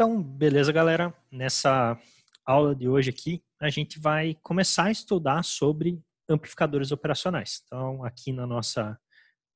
Então, beleza, galera? Nessa aula de hoje aqui, a gente vai começar a estudar sobre amplificadores operacionais. Então, aqui na nossa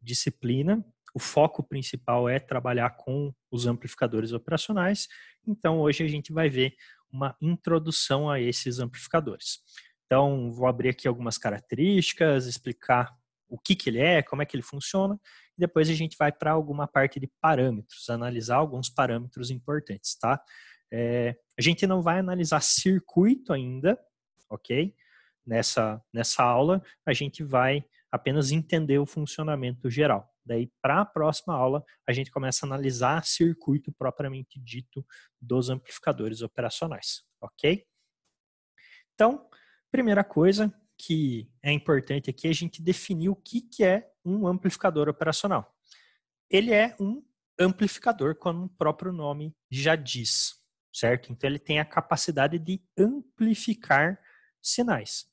disciplina, o foco principal é trabalhar com os amplificadores operacionais. Então, hoje a gente vai ver uma introdução a esses amplificadores. Então, vou abrir aqui algumas características, explicar o que ele é, como é que ele funciona, e depois a gente vai para alguma parte de parâmetros, analisar alguns parâmetros importantes, tá? A gente não vai analisar circuito ainda, ok? Nessa aula, a gente vai apenas entender o funcionamento geral. Daí, para a próxima aula, a gente começa a analisar circuito propriamente dito dos amplificadores operacionais, ok? Então, primeira coisa que é importante aqui é a gente definir o que é um amplificador operacional. Ele é um amplificador, como o próprio nome já diz, certo? Então, ele tem a capacidade de amplificar sinais.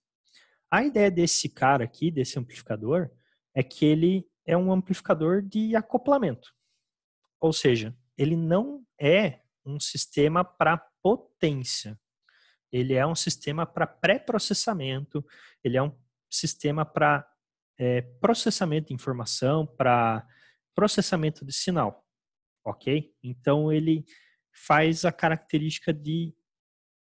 A ideia desse cara aqui, desse amplificador, é que ele é um amplificador de acoplamento. Ou seja, ele não é um sistema para potência. Ele é um sistema para pré-processamento, ele é um sistema para processamento de informação, para processamento de sinal, ok? Então, ele faz a característica de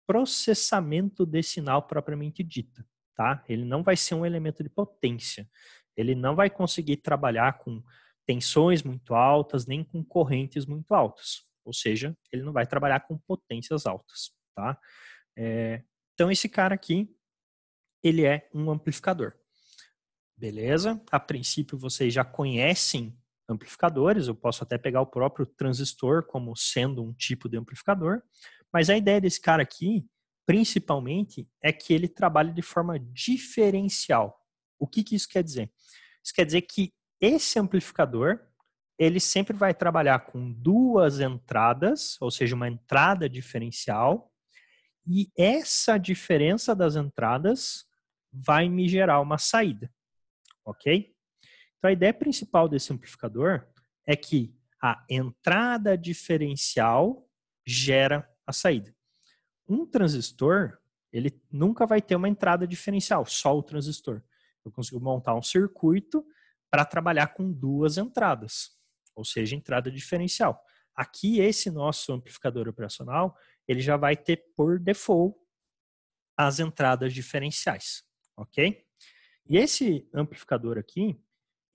processamento de sinal propriamente dita, tá? Ele não vai ser um elemento de potência. Ele não vai conseguir trabalhar com tensões muito altas, nem com correntes muito altas. Ou seja, ele não vai trabalhar com potências altas, tá? Então, esse cara aqui, ele é um amplificador. Beleza? A princípio, vocês já conhecem amplificadores. Eu posso até pegar o próprio transistor como sendo um tipo de amplificador. Mas a ideia desse cara aqui, principalmente, é que ele trabalha de forma diferencial. O que isso quer dizer? Isso quer dizer que esse amplificador, ele sempre vai trabalhar com duas entradas, ou seja, uma entrada diferencial, e essa diferença das entradas vai me gerar uma saída, ok? Então, a ideia principal desse amplificador é que a entrada diferencial gera a saída. Um transistor, ele nunca vai ter uma entrada diferencial, só o transistor. Eu consigo montar um circuito para trabalhar com duas entradas, ou seja, entrada diferencial. Aqui, esse nosso amplificador operacional, ele já vai ter por default as entradas diferenciais, ok? E esse amplificador aqui,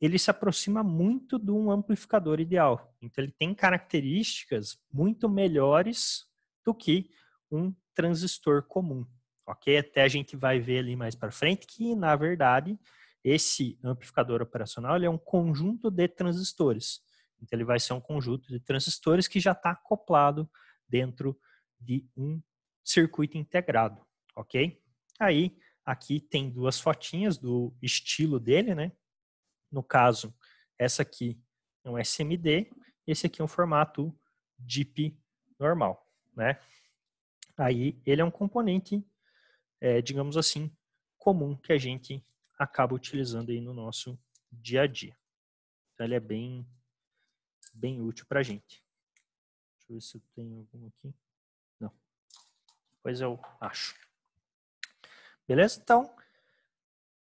ele se aproxima muito de um amplificador ideal. Então, ele tem características muito melhores do que um transistor comum, ok? Até a gente vai ver ali mais para frente que, na verdade, esse amplificador operacional ele é um conjunto de transistores. Então, ele vai ser um conjunto de transistores que já está acoplado dentro de um circuito integrado, ok? Aí, aqui tem duas fotinhas do estilo dele, né? No caso, essa aqui é um SMD, esse aqui é um formato DIP normal, né? Aí, ele é um componente, digamos assim, comum que a gente acaba utilizando aí no nosso dia a dia. Então, ele é bem útil para a gente. Deixa eu ver se eu tenho algum aqui. Não. Depois eu acho. Beleza? Então,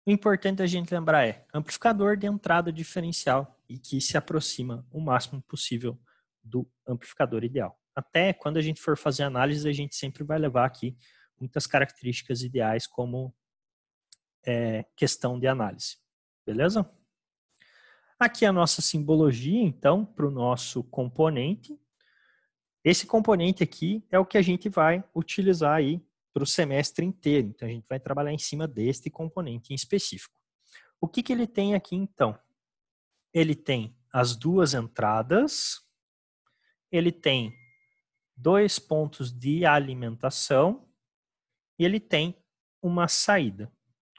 o importante a gente lembrar é amplificador de entrada diferencial e que se aproxima o máximo possível do amplificador ideal. Até quando a gente for fazer análise, a gente sempre vai levar aqui muitas características ideais como questão de análise. Beleza? Aqui a nossa simbologia, então, para o nosso componente. Esse componente aqui é o que a gente vai utilizar aí para o semestre inteiro. Então, a gente vai trabalhar em cima deste componente em específico. O que ele tem aqui, então? Ele tem as duas entradas, ele tem dois pontos de alimentação e ele tem uma saída,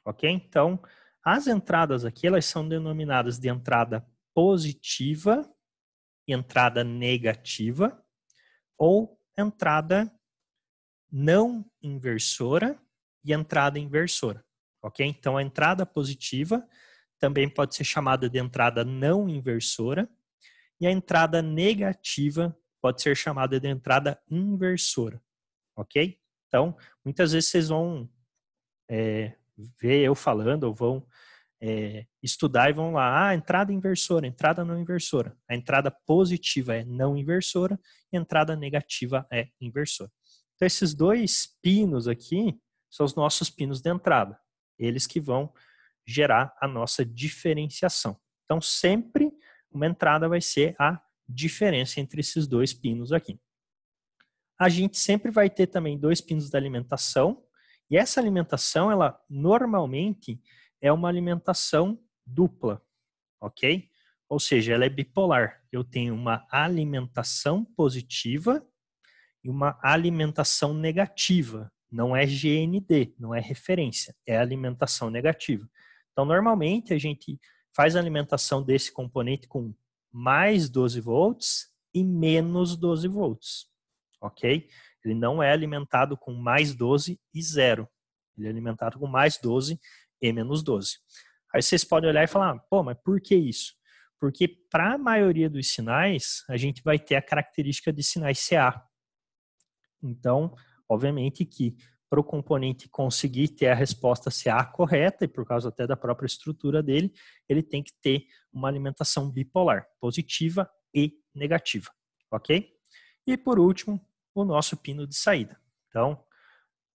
ok? Então, as entradas aqui, elas são denominadas de entrada positiva e entrada negativa ou entrada não inversora e entrada inversora, ok? Então, a entrada positiva também pode ser chamada de entrada não inversora e a entrada negativa pode ser chamada de entrada inversora, ok? Então, muitas vezes vocês vão ver eu falando ou vão estudar e vão lá, entrada inversora, entrada não inversora. A entrada positiva é não inversora, a entrada negativa é inversora. Então, esses dois pinos aqui são os nossos pinos de entrada. Eles que vão gerar a nossa diferenciação. Então, sempre uma entrada vai ser a diferença entre esses dois pinos aqui. A gente sempre vai ter também dois pinos da alimentação, e essa alimentação, ela normalmente é uma alimentação dupla, ok? Ou seja, ela é bipolar. Eu tenho uma alimentação positiva e uma alimentação negativa. Não é GND, não é referência, é alimentação negativa. Então, normalmente, a gente faz a alimentação desse componente com mais 12 volts e menos 12 volts, ok? Ele não é alimentado com mais 12 e zero. Ele é alimentado com mais 12 e menos 12. Aí vocês podem olhar e falar, pô, mas por que isso? Porque para a maioria dos sinais, a gente vai ter a característica de sinais CA. Então, obviamente que para o componente conseguir ter a resposta CA correta, e por causa até da própria estrutura dele, ele tem que ter uma alimentação bipolar, positiva e negativa, ok? E por último, o nosso pino de saída. Então,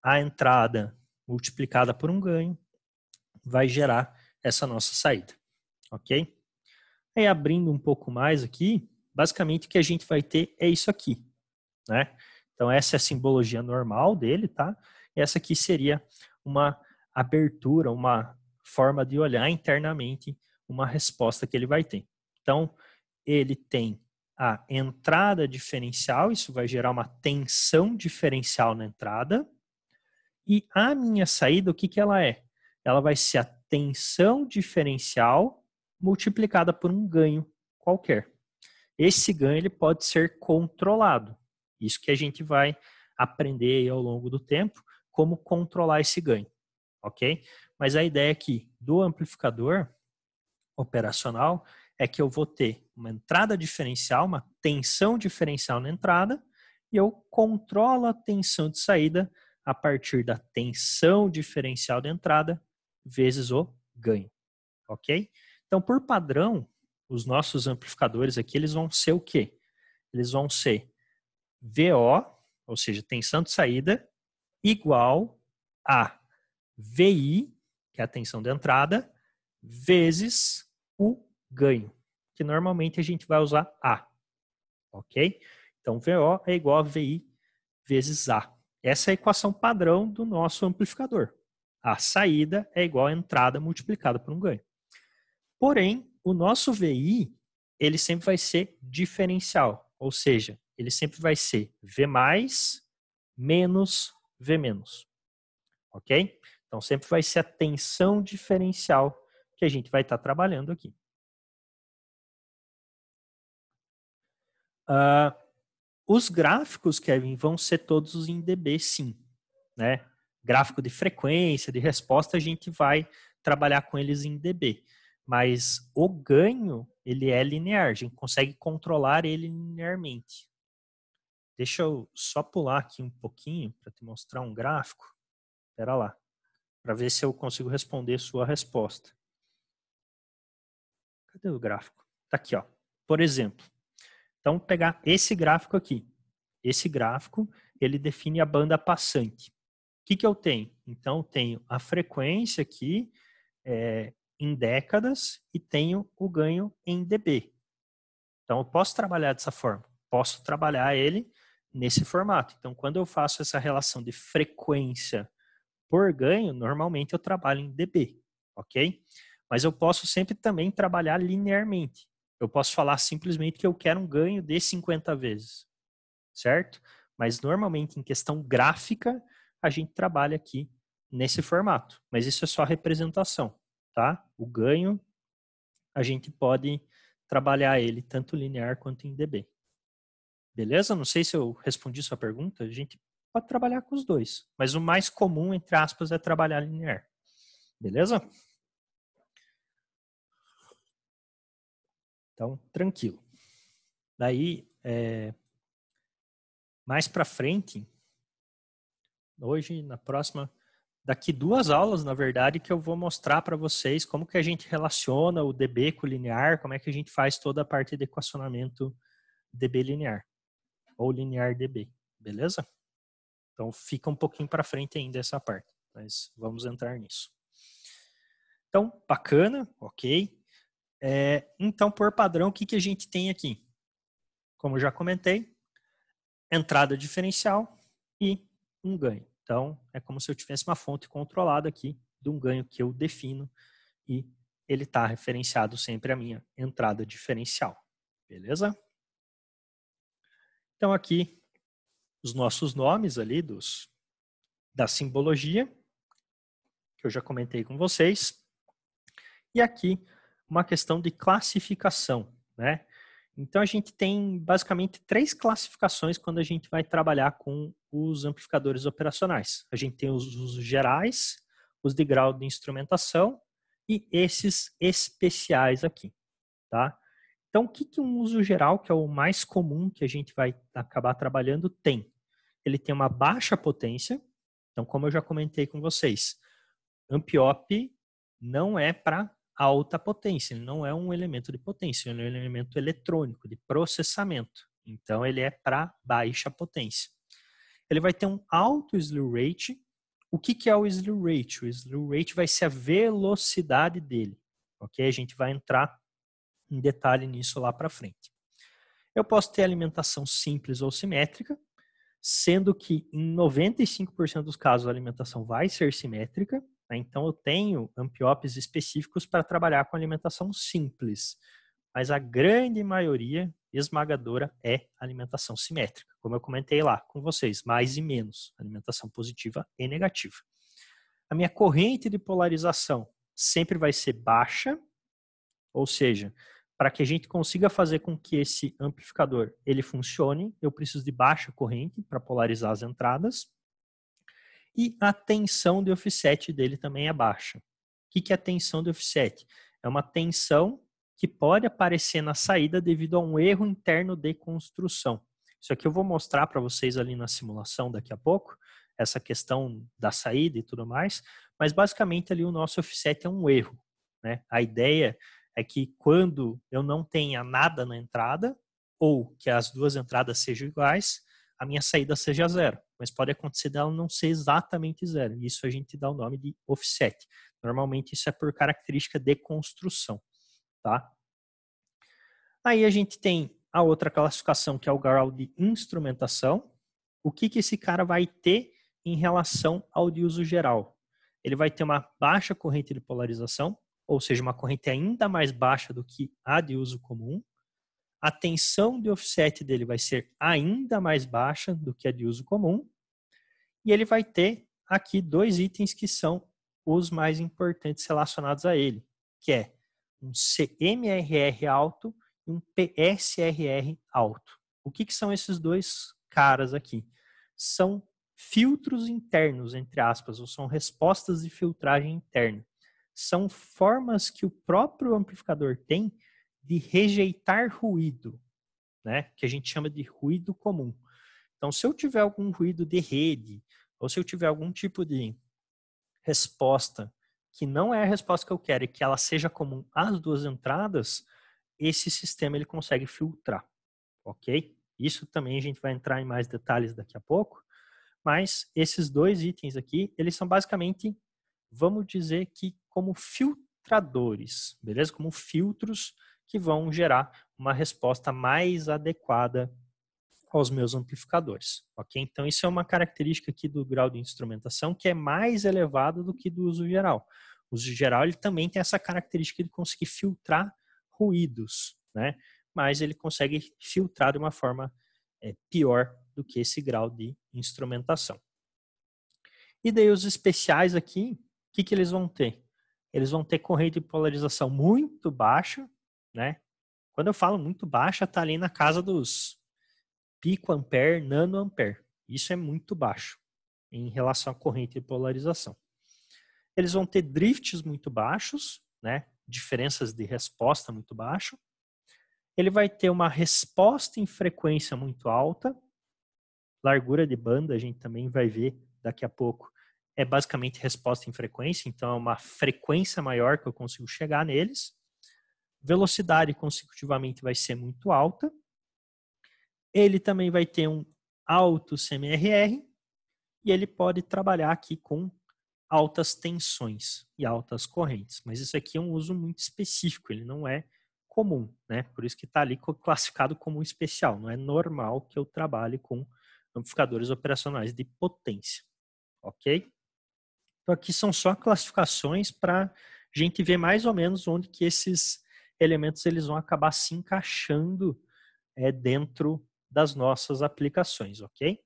a entrada multiplicada por um ganho vai gerar essa nossa saída, ok? Aí abrindo um pouco mais aqui, basicamente o que a gente vai ter é isso aqui, né? Então essa é a simbologia normal dele, tá? E essa aqui seria uma abertura, uma forma de olhar internamente uma resposta que ele vai ter. Então ele tem a entrada diferencial, isso vai gerar uma tensão diferencial na entrada. E a minha saída, o que que ela é? Ela vai ser a tensão diferencial multiplicada por um ganho qualquer. Esse ganho ele pode ser controlado. Isso que a gente vai aprender ao longo do tempo, como controlar esse ganho, ok? Mas a ideia aqui do amplificador operacional é que eu vou ter uma entrada diferencial, uma tensão diferencial na entrada, e eu controlo a tensão de saída a partir da tensão diferencial da entrada vezes o ganho, ok? Então, por padrão, os nossos amplificadores aqui, eles vão ser o quê? Eles vão ser VO, ou seja, tensão de saída, igual a VI, que é a tensão de entrada, vezes o ganho, que normalmente a gente vai usar A, ok? Então, VO é igual a VI vezes A. Essa é a equação padrão do nosso amplificador. A saída é igual a entrada multiplicada por um ganho. Porém, o nosso VI, ele sempre vai ser diferencial, ou seja, ele sempre vai ser V mais menos V menos, ok? Então, sempre vai ser a tensão diferencial que a gente vai estar trabalhando aqui. Os gráficos, Kevin, vão ser todos em dB, sim, né? Gráfico de frequência, de resposta, a gente vai trabalhar com eles em dB. Mas o ganho, ele é linear, a gente consegue controlar ele linearmente. Deixa eu só pular aqui um pouquinho para te mostrar um gráfico. Espera lá, para ver se eu consigo responder sua resposta. Cadê o gráfico? Tá aqui, ó. Por exemplo, então vou pegar esse gráfico aqui. Esse gráfico, ele define a banda passante. O que eu tenho? Então, eu tenho a frequência aqui em décadas e tenho o ganho em dB. Então, eu posso trabalhar dessa forma. Posso trabalhar ele nesse formato. Então, quando eu faço essa relação de frequência por ganho, normalmente eu trabalho em dB, ok? Mas eu posso sempre também trabalhar linearmente. Eu posso falar simplesmente que eu quero um ganho de 50 vezes, certo? Mas normalmente em questão gráfica, a gente trabalha aqui nesse formato. Mas isso é só representação, tá? O ganho, a gente pode trabalhar ele tanto linear quanto em dB. Beleza? Não sei se eu respondi sua pergunta. A gente pode trabalhar com os dois. Mas o mais comum, entre aspas, é trabalhar linear. Beleza? Então, tranquilo. Daí, mais para frente, hoje, na próxima, daqui 2 aulas, na verdade, que eu vou mostrar para vocês como que a gente relaciona o DB com o linear, como é que a gente faz toda a parte de equacionamento DB linear, ou linear DB, beleza? Então, fica um pouquinho para frente ainda essa parte, mas vamos entrar nisso. Então, bacana, ok. Então, por padrão, o que a gente tem aqui? Como eu já comentei, entrada diferencial e um ganho. Então, é como se eu tivesse uma fonte controlada aqui de um ganho que eu defino e ele está referenciado sempre à minha entrada diferencial. Beleza? Então, aqui, os nossos nomes ali da simbologia, que eu já comentei com vocês. E aqui, uma questão de classificação, né? Então, a gente tem basicamente 3 classificações quando a gente vai trabalhar com os amplificadores operacionais. A gente tem os usos gerais, os de grau de instrumentação e esses especiais aqui, tá? Então, o que um uso geral, que é o mais comum que a gente vai acabar trabalhando, tem? Ele tem uma baixa potência. Então, como eu já comentei com vocês, Amp-Op não é para alta potência, ele não é um elemento de potência, ele é um elemento eletrônico, de processamento. Então, ele é para baixa potência. Ele vai ter um alto slew rate. O que é o slew rate? O slew rate vai ser a velocidade dele. Ok? A gente vai entrar em detalhe nisso lá para frente. Eu posso ter alimentação simples ou simétrica, sendo que em 95% dos casos a alimentação vai ser simétrica. Então, eu tenho amp-ops específicos para trabalhar com alimentação simples, mas a grande maioria esmagadora é alimentação simétrica, como eu comentei lá com vocês, mais e menos, alimentação positiva e negativa. A minha corrente de polarização sempre vai ser baixa, ou seja, para que a gente consiga fazer com que esse amplificador ele funcione, eu preciso de baixa corrente para polarizar as entradas. E a tensão de offset dele também é baixa. O que é a tensão de offset? É uma tensão que pode aparecer na saída devido a um erro interno de construção. Isso aqui eu vou mostrar para vocês ali na simulação daqui a pouco, essa questão da saída e tudo mais, mas basicamente ali o nosso offset é um erro, né? A ideia é que quando eu não tenha nada na entrada, ou que as duas entradas sejam iguais, a minha saída seja zero. Mas pode acontecer dela não ser exatamente zero. Isso a gente dá o nome de offset. Normalmente isso é por característica de construção, tá? Aí a gente tem a outra classificação, que é o grau de instrumentação. O que esse cara vai ter em relação ao de uso geral? Ele vai ter uma baixa corrente de polarização, ou seja, uma corrente ainda mais baixa do que a de uso comum. A tensão de offset dele vai ser ainda mais baixa do que a de uso comum. E ele vai ter aqui 2 itens que são os mais importantes relacionados a ele, que é um CMRR alto e um PSRR alto. O que são esses 2 caras aqui? São filtros internos, entre aspas, ou são respostas de filtragem interna. São formas que o próprio amplificador tem de rejeitar ruído, né? Que a gente chama de ruído comum. Então, se eu tiver algum ruído de rede, ou se eu tiver algum tipo de resposta que não é a resposta que eu quero e que ela seja comum às 2 entradas, esse sistema ele consegue filtrar, ok? Isso também a gente vai entrar em mais detalhes daqui a pouco, mas esses 2 itens aqui, eles são basicamente, vamos dizer que como filtradores, beleza? Como filtros que vão gerar uma resposta mais adequada aos meus amplificadores, ok? Então, isso é uma característica aqui do grau de instrumentação que é mais elevado do que do uso geral. O uso geral, ele também tem essa característica de conseguir filtrar ruídos, né? Mas ele consegue filtrar de uma forma pior do que esse grau de instrumentação. E daí os especiais aqui, o que eles vão ter? Eles vão ter corrente de polarização muito baixa, né? Quando eu falo muito baixa, está ali na casa dos picoampere, nanoampere. Isso é muito baixo em relação à corrente de polarização. Eles vão ter drifts muito baixos, né? Diferenças de resposta muito baixo. Ele vai ter uma resposta em frequência muito alta Largura de banda, a gente também vai ver daqui a pouco, é basicamente resposta em frequência, então é uma frequência maior que eu consigo chegar neles. Velocidade consecutivamente vai ser muito alta. Ele também vai ter um alto CMRR e ele pode trabalhar aqui com altas tensões e altas correntes. Mas isso aqui é um uso muito específico, ele não é comum, né? Por isso que está ali classificado como especial. Não é normal que eu trabalhe com amplificadores operacionais de potência, ok? Então aqui são só classificações para a gente ver mais ou menos onde que esses elementos eles vão acabar se encaixando dentro das nossas aplicações, ok?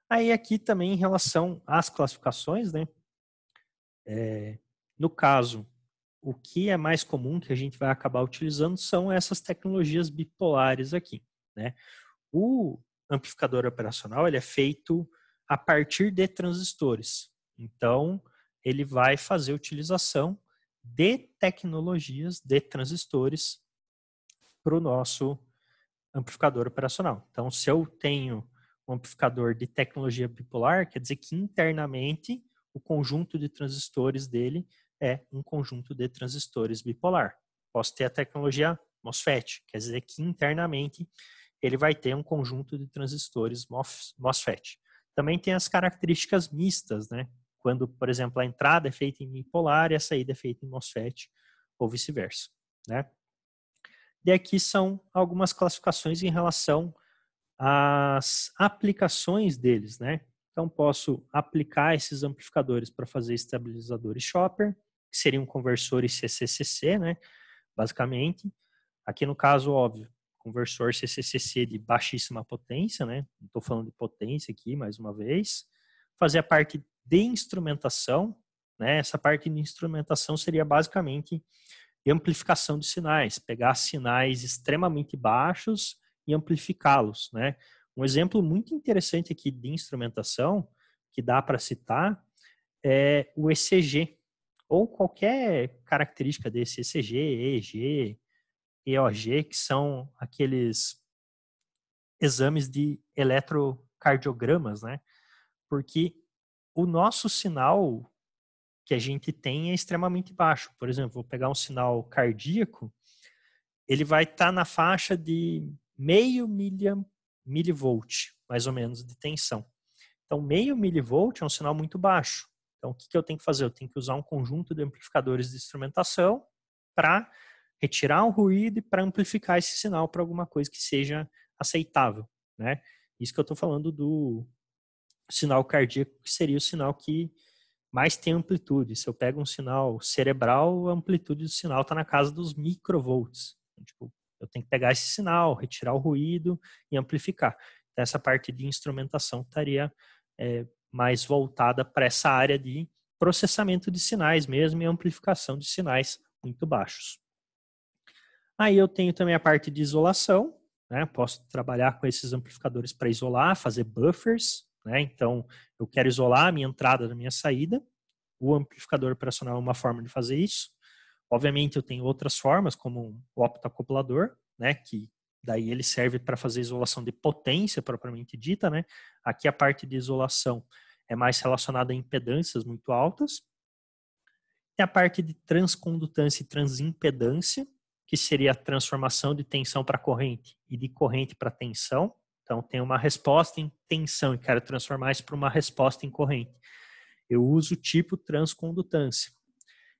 Aí aqui também em relação às classificações, né? No caso, o que é mais comum que a gente vai acabar utilizando são essas tecnologias bipolares aqui, né? O amplificador operacional ele é feito a partir de transistores. Então, ele vai fazer utilização de tecnologias de transistores para o nosso amplificador operacional. Então, se eu tenho um amplificador de tecnologia bipolar, quer dizer que internamente o conjunto de transistores dele é um conjunto de transistores bipolar. Posso ter a tecnologia MOSFET, quer dizer que internamente ele vai ter um conjunto de transistores MOSFET. Também tem as características mistas, né? Quando, por exemplo, a entrada é feita em bipolar e a saída é feita em MOSFET, ou vice-versa, né? E aqui são algumas classificações em relação às aplicações deles, né? Então, posso aplicar esses amplificadores para fazer estabilizadores Chopper, que seriam conversores CCCC, né? Basicamente. Aqui no caso, óbvio, conversor CCCC de baixíssima potência, né? Não estou falando de potência aqui, mais uma vez. Fazer a parte de instrumentação, né? Essa parte de instrumentação seria basicamente amplificação de sinais, pegar sinais extremamente baixos e amplificá-los, né? Um exemplo muito interessante aqui de instrumentação que dá para citar é o ECG ou qualquer característica desse ECG, EEG, EOG, que são aqueles exames de eletrocardiogramas, né? Porque o nosso sinal que a gente tem é extremamente baixo. Por exemplo, vou pegar um sinal cardíaco, ele vai estar na faixa de meio milivolt, mais ou menos, de tensão. Então, meio milivolt é um sinal muito baixo. Então, o que eu tenho que fazer? Eu tenho que usar um conjunto de amplificadores de instrumentação para retirar um ruído e para amplificar esse sinal para alguma coisa que seja aceitável, né? Isso que eu estou falando do sinal cardíaco, que seria o sinal que mais tem amplitude. Se eu pego um sinal cerebral, a amplitude do sinal está na casa dos microvolts. Então, tipo, eu tenho que pegar esse sinal, retirar o ruído e amplificar. Então, essa parte de instrumentação estaria mais voltada para essa área de processamento de sinais mesmo e amplificação de sinais muito baixos. Aí eu tenho também a parte de isolação, né? Posso trabalhar com esses amplificadores para isolar, fazer buffers, né? Então, eu quero isolar a minha entrada da minha saída. O amplificador operacional é uma forma de fazer isso. Obviamente, eu tenho outras formas, como o optoacoplador, né? Que daí ele serve para fazer isolação de potência propriamente dita, né? Aqui a parte de isolação é mais relacionada a impedâncias muito altas. Tem a parte de transcondutância e transimpedância, que seria a transformação de tensão para corrente e de corrente para tensão. Então, tem uma resposta em tensão e quero transformar isso para uma resposta em corrente. Eu uso o tipo transcondutância.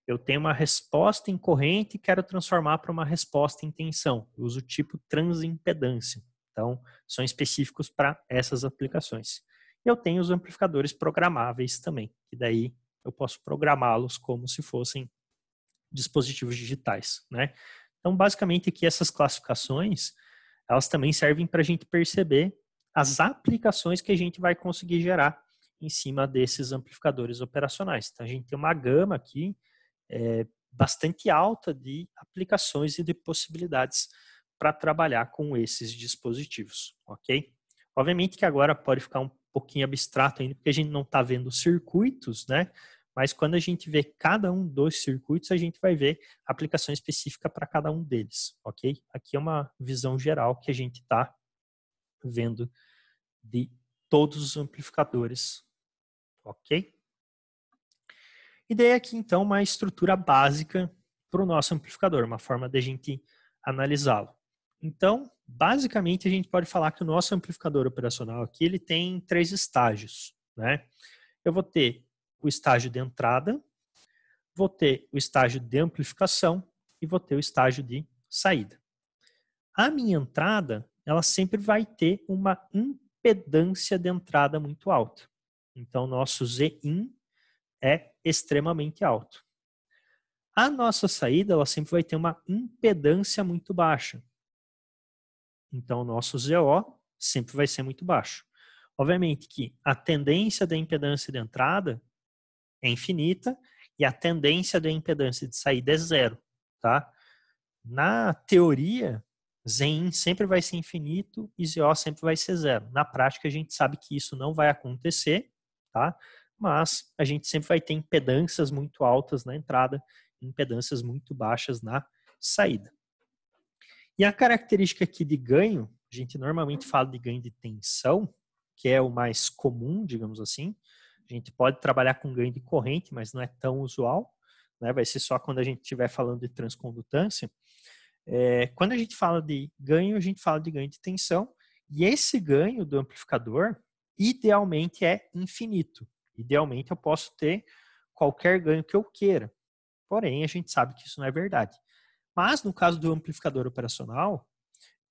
Eu tenho uma resposta em corrente e quero transformar para uma resposta em tensão. Eu uso o tipo transimpedância. Então, são específicos para essas aplicações. Eu tenho os amplificadores programáveis também, que daí eu posso programá-los como se fossem dispositivos digitais, né? Então, basicamente, aqui essas classificações, elas também servem para a gente perceber as aplicações que a gente vai conseguir gerar em cima desses amplificadores operacionais. Então, a gente tem uma gama aqui bastante alta de aplicações e de possibilidades para trabalhar com esses dispositivos, ok? Obviamente que agora pode ficar um pouquinho abstrato ainda, porque a gente não está vendo circuitos, né? Mas quando a gente vê cada um dos circuitos, a gente vai ver aplicação específica para cada um deles, ok? Aqui é uma visão geral que a gente está vendo de todos os amplificadores, ok? E daí aqui, então, uma estrutura básica para o nosso amplificador, uma forma de a gente analisá-lo. Então, basicamente, a gente pode falar que o nosso amplificador operacional aqui, ele tem 3 estágios, né? Eu vou ter o estágio de entrada, vou ter o estágio de amplificação e vou ter o estágio de saída. A minha entrada, ela sempre vai ter uma impedância de entrada muito alta. Então, nosso Zin é extremamente alto. A nossa saída, ela sempre vai ter uma impedância muito baixa. Então, o nosso ZO sempre vai ser muito baixo. Obviamente que a tendência da impedância de entrada é infinita e a tendência da impedância de saída é zero, tá? Na teoria, Zin sempre vai ser infinito e ZO sempre vai ser zero. Na prática, a gente sabe que isso não vai acontecer, tá? Mas a gente sempre vai ter impedâncias muito altas na entrada e impedâncias muito baixas na saída. E a característica aqui de ganho, a gente normalmente fala de ganho de tensão, que é o mais comum, digamos assim. A gente pode trabalhar com ganho de corrente, mas não é tão usual, né? Vai ser só quando a gente estiver falando de transcondutância. Quando a gente fala de ganho, a gente fala de ganho de tensão, e esse ganho do amplificador, idealmente é infinito. Idealmente eu posso ter qualquer ganho que eu queira. Porém, a gente sabe que isso não é verdade. Mas no caso do amplificador operacional,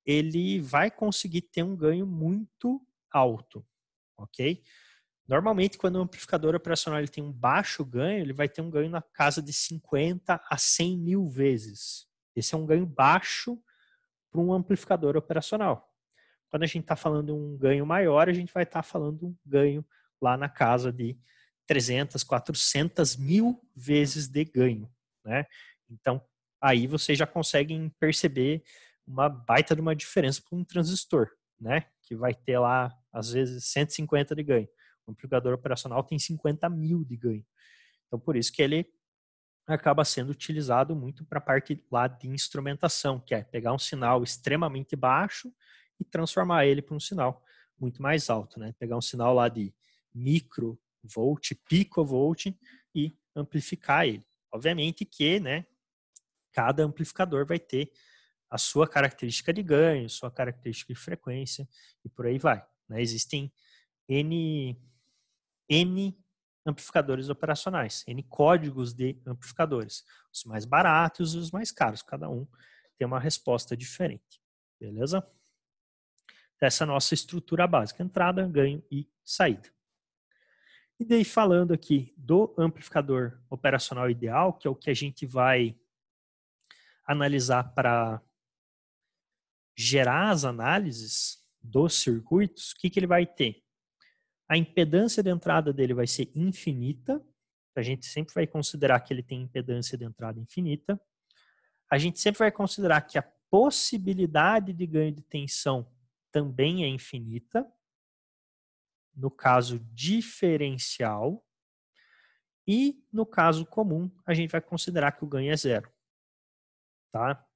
ele vai conseguir ter um ganho muito alto, ok? Normalmente, quando o amplificador operacional ele tem um baixo ganho, ele vai ter um ganho na casa de 50 a 100 mil vezes. Esse é um ganho baixo para um amplificador operacional. Quando a gente está falando de um ganho maior, a gente vai estar falando de um ganho lá na casa de 300, 400 mil vezes de ganho, né? Então, aí vocês já conseguem perceber uma baita de uma diferença para um transistor, né? Que vai ter lá, às vezes, 150 de ganho. O amplificador operacional tem 50 mil de ganho. Então, por isso que ele acaba sendo utilizado muito para a parte lá de instrumentação, que é pegar um sinal extremamente baixo e transformar ele para um sinal muito mais alto, né? Pegar um sinal lá de microvolt, picovolt e amplificar ele. Obviamente que, né, cada amplificador vai ter a sua característica de ganho, sua característica de frequência e por aí vai, né? Existem N amplificadores operacionais, N códigos de amplificadores, os mais baratos e os mais caros, cada um tem uma resposta diferente, beleza? Essa é a nossa estrutura básica, entrada, ganho e saída. E daí falando aqui do amplificador operacional ideal, que é o que a gente vai analisar para gerar as análises dos circuitos, o que ele vai ter? A impedância de entrada dele vai ser infinita. A gente sempre vai considerar que ele tem impedância de entrada infinita. A gente sempre vai considerar que a possibilidade de ganho de tensão também é infinita. No caso diferencial. E no caso comum, a gente vai considerar que o ganho é zero. Tá?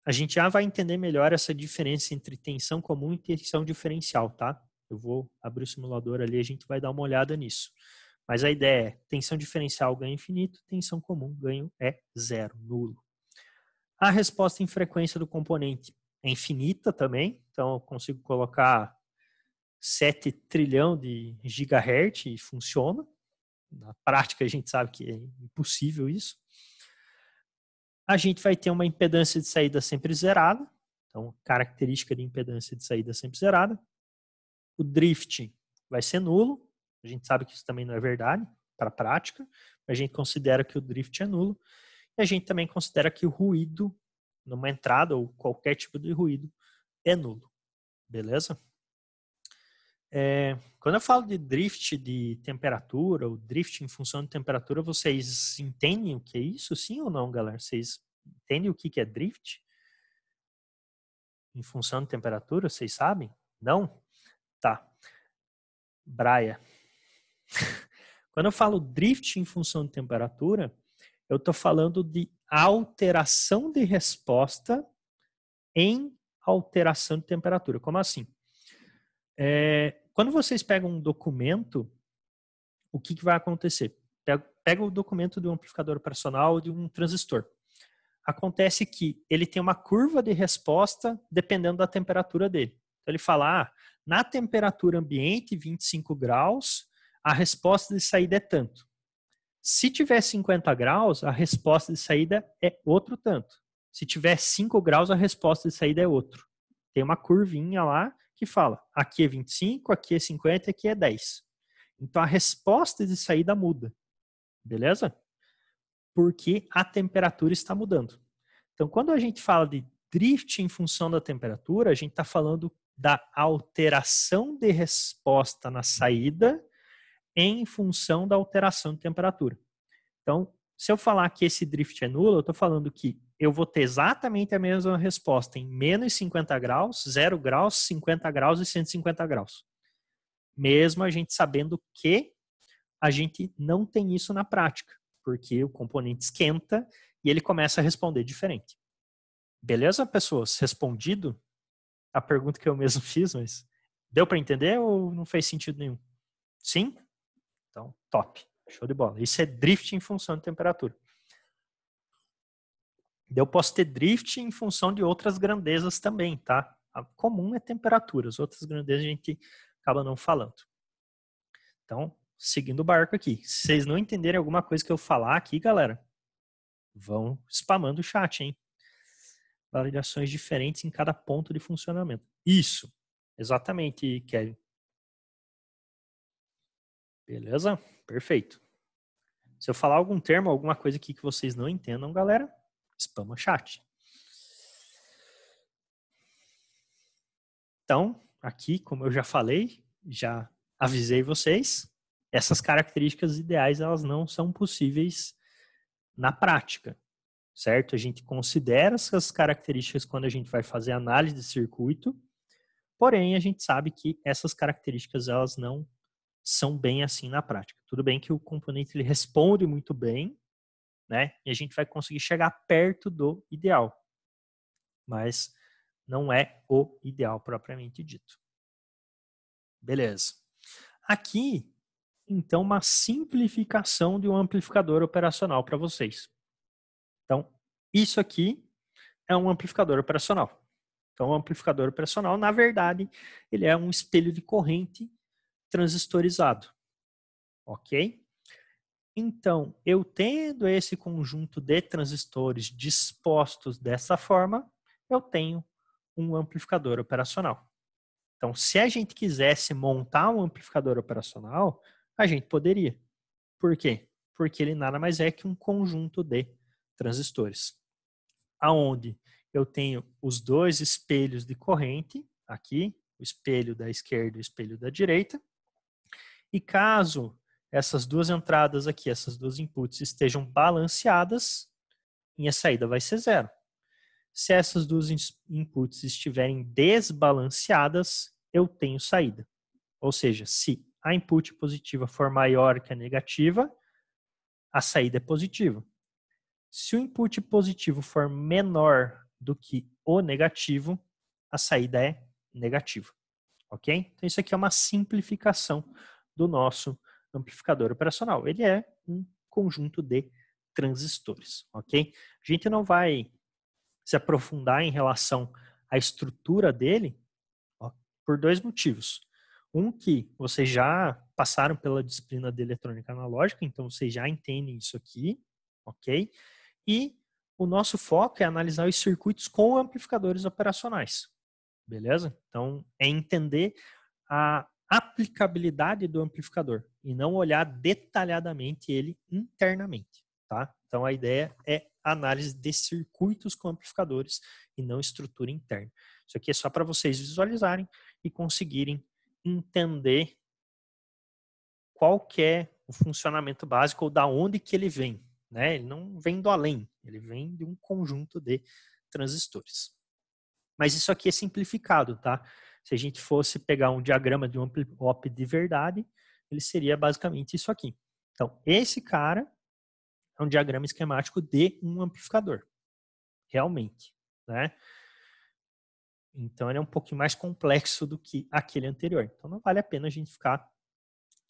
A gente já vai entender melhor essa diferença entre tensão comum e tensão diferencial, tá? Eu vou abrir o simulador ali e a gente vai dar uma olhada nisso. Mas a ideia é tensão diferencial ganho infinito, tensão comum ganho é zero, nulo. A resposta em frequência do componente é infinita também, então eu consigo colocar 7 trilhão de gigahertz e funciona. Na prática a gente sabe que é impossível isso. A gente vai ter uma impedância de saída sempre zerada, então característica de impedância de saída sempre zerada. O drift vai ser nulo, a gente sabe que isso também não é verdade para a prática, a gente considera que o drift é nulo, e a gente também considera que o ruído numa entrada ou qualquer tipo de ruído é nulo, beleza? Quando eu falo de drift de temperatura ou drift em função de temperatura, vocês entendem o que é isso, sim ou não, galera? Vocês entendem o que é drift? Em função de temperatura, vocês sabem? Não? Tá. Braia. Quando eu falo drift em função de temperatura, eu estou falando de alteração de resposta em alteração de temperatura. Como assim? Quando vocês pegam um documento, o que vai acontecer? Pega o documento do amplificador operacional de um transistor. Acontece que ele tem uma curva de resposta dependendo da temperatura dele. Então ele fala, na temperatura ambiente, 25 graus, a resposta de saída é tanto. Se tiver 50 graus, a resposta de saída é outro tanto. Se tiver 5 graus, a resposta de saída é outro. Tem uma curvinha lá que fala, aqui é 25, aqui é 50, aqui é 10. Então a resposta de saída muda. Beleza? Porque a temperatura está mudando. Então, quando a gente fala de drift em função da temperatura, a gente está falando da alteração de resposta na saída em função da alteração de temperatura. Então, se eu falar que esse drift é nulo, eu estou falando que eu vou ter exatamente a mesma resposta em menos 50 graus, 0 graus, 50 graus e 150 graus. Mesmo a gente sabendo que a gente não tem isso na prática, porque o componente esquenta e ele começa a responder diferente. Beleza, pessoas? Respondido a pergunta que eu mesmo fiz, mas deu para entender ou não fez sentido nenhum? Sim? Então, top. Show de bola. Isso é drift em função de temperatura. Eu posso ter drift em função de outras grandezas também, tá? A comum é temperatura, as outras grandezas a gente acaba não falando. Então, seguindo o barco aqui. Se vocês não entenderem alguma coisa que eu falar aqui, galera, vão spamando o chat, hein? Variações diferentes em cada ponto de funcionamento. Isso. Exatamente, Kevin. Beleza? Perfeito. Se eu falar algum termo, alguma coisa aqui que vocês não entendam, galera, spama o chat. Então, aqui, como eu já falei, já avisei vocês, essas características ideais, elas não são possíveis na prática, certo? A gente considera essas características quando a gente vai fazer análise de circuito, porém, a gente sabe que essas características, elas não são bem assim na prática. Tudo bem que o componente ele responde muito bem, né? E a gente vai conseguir chegar perto do ideal, mas não é o ideal propriamente dito. Beleza. Aqui, então, uma simplificação de um amplificador operacional para vocês. Então, isso aqui é um amplificador operacional. Então, o amplificador operacional, na verdade, ele é um espelho de corrente transistorizado. Ok? Então, eu tendo esse conjunto de transistores dispostos dessa forma, eu tenho um amplificador operacional. Então, se a gente quisesse montar um amplificador operacional, a gente poderia. Por quê? Porque ele nada mais é que um conjunto de transistores. Aonde eu tenho os dois espelhos de corrente, aqui, o espelho da esquerda e o espelho da direita. E caso essas duas entradas aqui, essas duas inputs estejam balanceadas, minha saída vai ser zero. Se essas duas inputs estiverem desbalanceadas, eu tenho saída. Ou seja, se a input positiva for maior que a negativa, a saída é positiva. Se o input positivo for menor do que o negativo, a saída é negativa. Ok? Então isso aqui é uma simplificação do nosso amplificador operacional. Ele é um conjunto de transistores. Ok? A gente não vai se aprofundar em relação à estrutura dele por dois motivos. Um, que vocês já passaram pela disciplina de eletrônica analógica, então vocês já entendem isso aqui, ok? E o nosso foco é analisar os circuitos com amplificadores operacionais, beleza? Então, é entender a aplicabilidade do amplificador e não olhar detalhadamente ele internamente, tá? Então, a ideia é análise de circuitos com amplificadores e não estrutura interna. Isso aqui é só para vocês visualizarem e conseguirem entender qual que é o funcionamento básico ou da onde que ele vem, né? Ele não vem do além, ele vem de um conjunto de transistores. Mas isso aqui é simplificado, tá? Se a gente fosse pegar um diagrama de um op de verdade, ele seria basicamente isso aqui. Então, esse cara é um diagrama esquemático de um amplificador, realmente, né? Então, ele é um pouquinho mais complexo do que aquele anterior. Então, não vale a pena a gente ficar,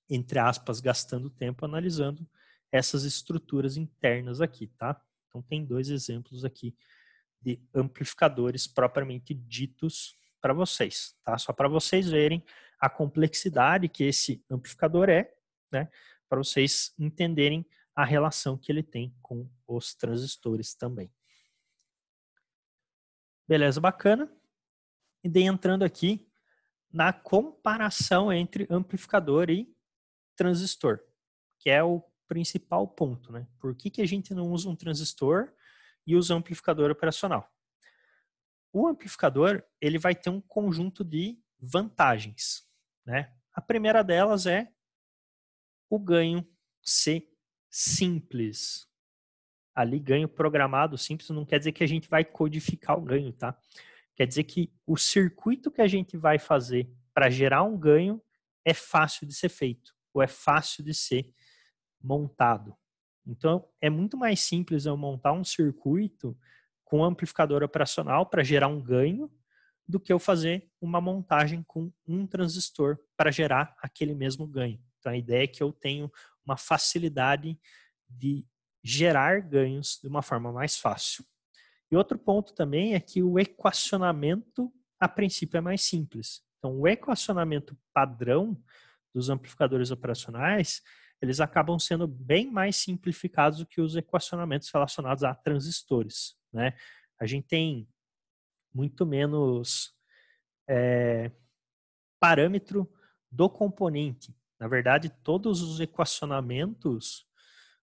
entre aspas, gastando tempo analisando essas estruturas internas aqui, tá? Então, tem 2 exemplos aqui de amplificadores propriamente ditos para vocês, tá? Só para vocês verem a complexidade que esse amplificador é, né? Para vocês entenderem a relação que ele tem com os transistores também. Beleza, bacana. E daí entrando aqui na comparação entre amplificador e transistor, que é o principal ponto, né? Por que a gente não usa um transistor e usa um amplificador operacional? O amplificador, ele vai ter um conjunto de vantagens, né? A primeira delas é o ganho ser simples. Ali, ganho programado simples não quer dizer que a gente vai codificar o ganho, tá? Quer dizer que o circuito que a gente vai fazer para gerar um ganho é fácil de ser feito, ou é fácil de ser montado. Então, é muito mais simples eu montar um circuito com um amplificador operacional para gerar um ganho do que eu fazer uma montagem com um transistor para gerar aquele mesmo ganho. Então, a ideia é que eu tenho uma facilidade de gerar ganhos de uma forma mais fácil. E outro ponto também é que o equacionamento, a princípio, é mais simples. Então, o equacionamento padrão dos amplificadores operacionais, eles acabam sendo bem mais simplificados do que os equacionamentos relacionados a transistores, né? A gente tem muito menos parâmetro do componente. Na verdade, todos os equacionamentos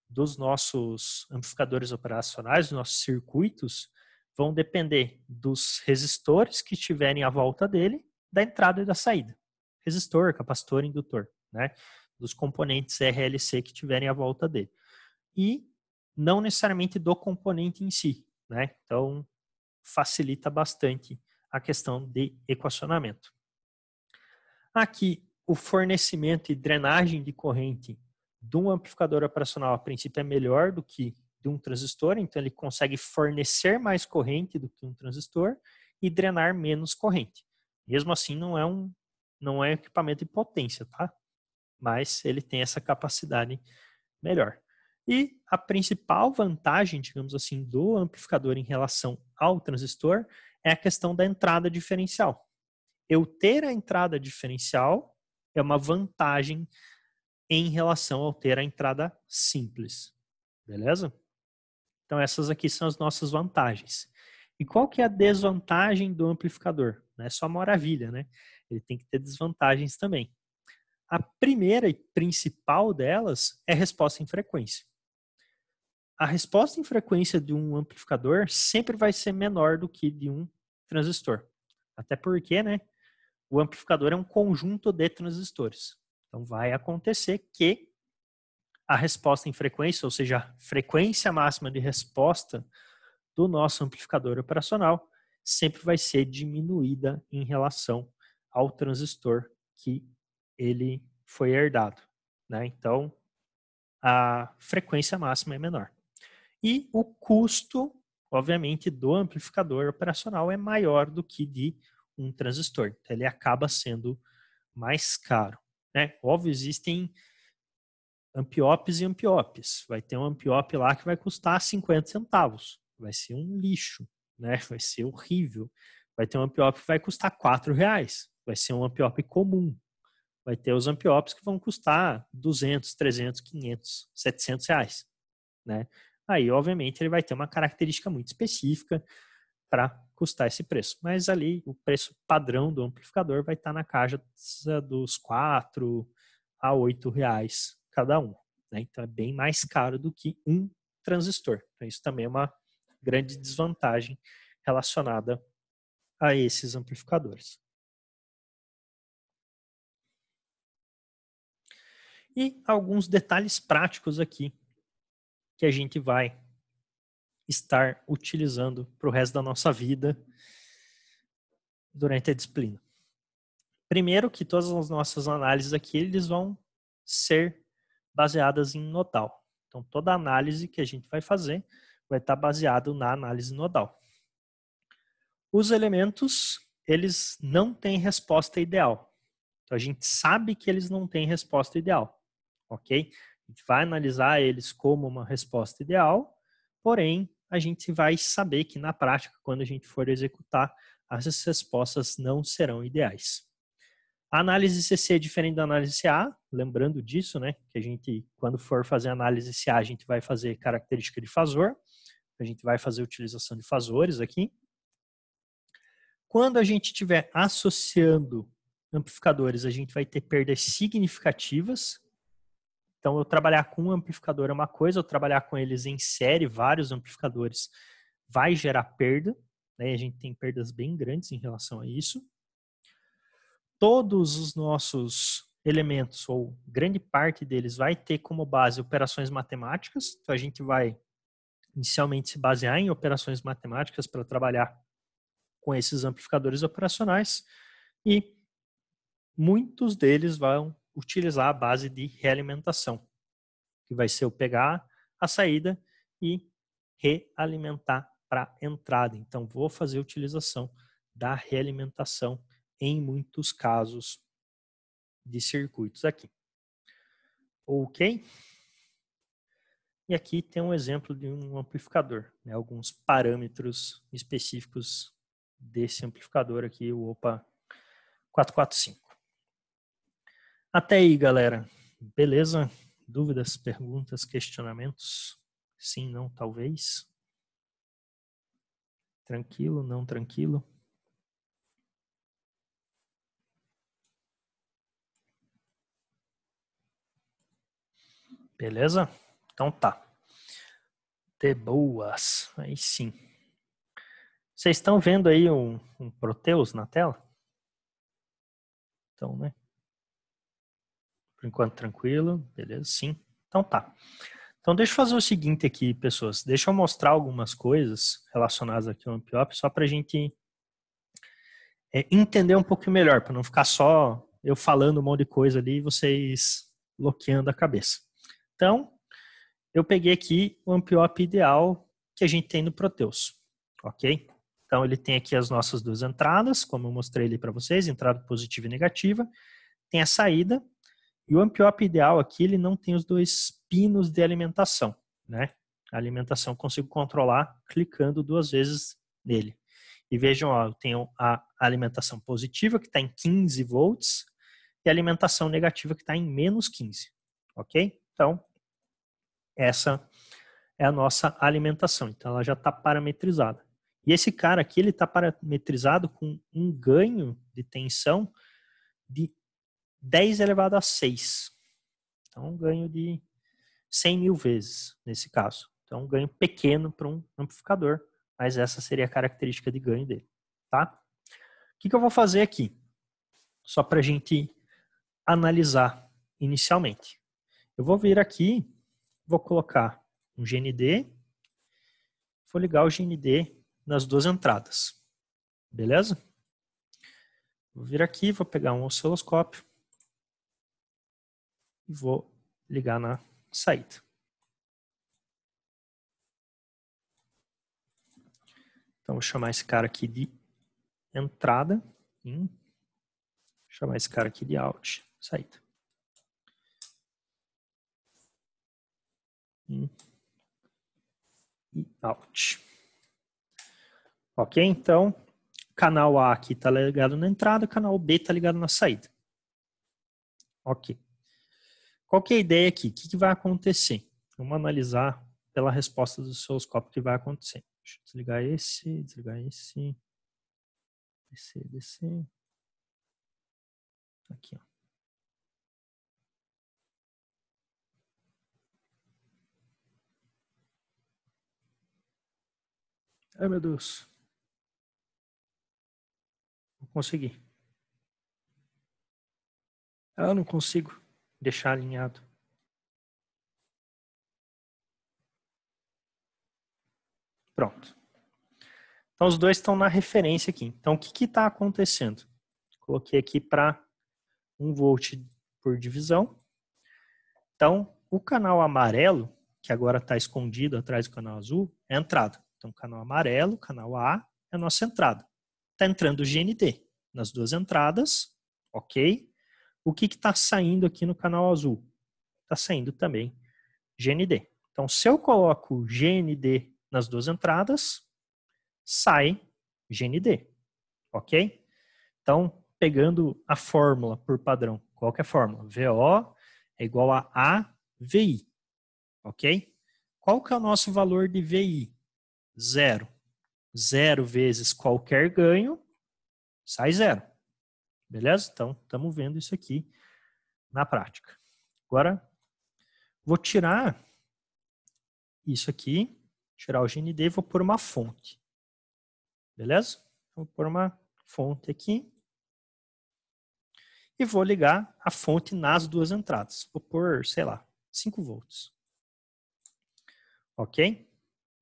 dos nossos amplificadores operacionais, dos nossos circuitos, vão depender dos resistores que estiverem à volta dele, da entrada e da saída. Resistor, capacitor, indutor, né? Dos componentes RLC que estiverem à volta dele. E não necessariamente do componente em si, né? Então, facilita bastante a questão de equacionamento. Aqui, o fornecimento e drenagem de corrente de um amplificador operacional, a princípio, é melhor do que de um transistor, então ele consegue fornecer mais corrente do que um transistor e drenar menos corrente. Mesmo assim, não é um equipamento de potência, tá? Mas ele tem essa capacidade melhor. E a principal vantagem, digamos assim, do amplificador em relação ao transistor é a questão da entrada diferencial. Eu ter a entrada diferencial é uma vantagem em relação ao ter a entrada simples. Beleza? Então essas aqui são as nossas vantagens. E qual que é a desvantagem do amplificador? Não é só maravilha, né? Ele tem que ter desvantagens também. A primeira e principal delas é a resposta em frequência. A resposta em frequência de um amplificador sempre vai ser menor do que de um transistor. Até porque, né, o amplificador é um conjunto de transistores. Então vai acontecer que a resposta em frequência, ou seja, a frequência máxima de resposta do nosso amplificador operacional, sempre vai ser diminuída em relação ao transistor que ele foi herdado, né? Então, a frequência máxima é menor. E o custo, obviamente, do amplificador operacional é maior do que de um transistor. Então, ele acaba sendo mais caro, né? Óbvio, existem ampiopes e ampiopes. Vai ter um ampiop lá que vai custar 50 centavos. Vai ser um lixo, né? Vai ser horrível. Vai ter um ampiop que vai custar R$4. Vai ser um ampiop comum. Vai ter os ampiopes que vão custar 200, 300, 500, R$700, né? Aí, obviamente, ele vai ter uma característica muito específica para custar esse preço. Mas ali, o preço padrão do amplificador vai estar na casa dos R$4 a R$8 cada um, né? Então, é bem mais caro do que um transistor. Então, isso também é uma grande desvantagem relacionada a esses amplificadores. E alguns detalhes práticos aqui que a gente vai estar utilizando para o resto da nossa vida durante a disciplina. Primeiro que todas as nossas análises aqui, eles vão ser baseadas em nodal. Então, toda análise que a gente vai fazer vai estar baseado na análise nodal. Os elementos, eles não têm resposta ideal. Então, a gente sabe que eles não têm resposta ideal, ok? A gente vai analisar eles como uma resposta ideal, porém, a gente vai saber que na prática, quando a gente for executar, as respostas não serão ideais. A análise CC é diferente da análise CA, lembrando disso, né? Que a gente, quando for fazer análise CA, a gente vai fazer característica de fasor, a gente vai fazer utilização de fasores aqui. Quando a gente estiver associando amplificadores, a gente vai ter perdas significativas. Então, eu trabalhar com um amplificador é uma coisa, eu trabalhar com eles em série, vários amplificadores, vai gerar perda, né? A gente tem perdas bem grandes em relação a isso. Todos os nossos elementos, ou grande parte deles, vai ter como base operações matemáticas. Então, a gente vai inicialmente se basear em operações matemáticas para trabalhar com esses amplificadores operacionais, e muitos deles vão utilizar a base de realimentação, que vai ser eu pegar a saída e realimentar para a entrada. Então, vou fazer a utilização da realimentação em muitos casos de circuitos aqui. Ok? E aqui tem um exemplo de um amplificador, né? Alguns parâmetros específicos desse amplificador aqui, o OPA 445. Até aí, galera. Beleza? Dúvidas, perguntas, questionamentos? Sim, não, talvez? Tranquilo, não tranquilo? Beleza? Então tá. De boas. Aí sim. Vocês estão vendo aí um Proteus na tela? Então, né? Por enquanto, tranquilo. Beleza? Sim. Então tá. Então, deixa eu fazer o seguinte aqui, pessoas. Deixa eu mostrar algumas coisas relacionadas aqui ao Ampliop, só para a gente entender um pouco melhor, para não ficar só eu falando um monte de coisa ali e vocês bloqueando a cabeça. Então, eu peguei aqui o Ampliop ideal que a gente tem no Proteus, ok? Então, ele tem aqui as nossas duas entradas, como eu mostrei ali para vocês, entrada positiva e negativa. Tem a saída, e o Ampliop ideal aqui, ele não tem os dois pinos de alimentação, né? A alimentação eu consigo controlar clicando 2 vezes nele. E vejam, ó, eu tenho a alimentação positiva, que está em 15 volts, e a alimentação negativa, que está em menos 15, ok? Então, essa é a nossa alimentação. Então, ela já está parametrizada. E esse cara aqui, ele está parametrizado com um ganho de tensão de 10 elevado a 6. Então, um ganho de 100 mil vezes, nesse caso. Então, um ganho pequeno para um amplificador, mas essa seria a característica de ganho dele. Tá? O que eu vou fazer aqui? Só para a gente analisar inicialmente. Eu vou vir aqui, vou colocar um GND, vou ligar o GND nas duas entradas. Beleza? Vou vir aqui, vou pegar um osciloscópio e vou ligar na saída. Então, vou chamar esse cara aqui de entrada, in. Chamar esse cara aqui de out, saída. In e out. Ok? Então, canal A aqui está ligado na entrada, canal B está ligado na saída. Ok. Qual que é a ideia aqui? O que vai acontecer? Vamos analisar pela resposta do osciloscópio o que vai acontecer. Deixa eu desligar esse, descer. Aqui, ó. Ai, meu Deus. Vou conseguir. Eu não consigo deixar alinhado. Pronto. Então, os dois estão na referência aqui. Então, o que está acontecendo? Coloquei aqui para 1 volt por divisão. Então, o canal amarelo, que agora está escondido atrás do canal azul, é a entrada. Então, canal amarelo, canal A, é a nossa entrada. está entrando GND nas duas entradas, ok? O que está saindo aqui no canal azul? Está saindo também GND. Então, se eu coloco GND nas duas entradas, sai GND, ok? Então, pegando a fórmula por padrão, qual que é a fórmula? VO é igual a AVI, ok? Qual que é o nosso valor de VI? 0. 0 vezes qualquer ganho, sai 0. Beleza? Então, estamos vendo isso aqui na prática. Agora, vou tirar isso aqui, tirar o GND e vou pôr uma fonte. Beleza? Vou pôr uma fonte aqui. E vou ligar a fonte nas duas entradas. Vou pôr, sei lá, 5 volts. Ok?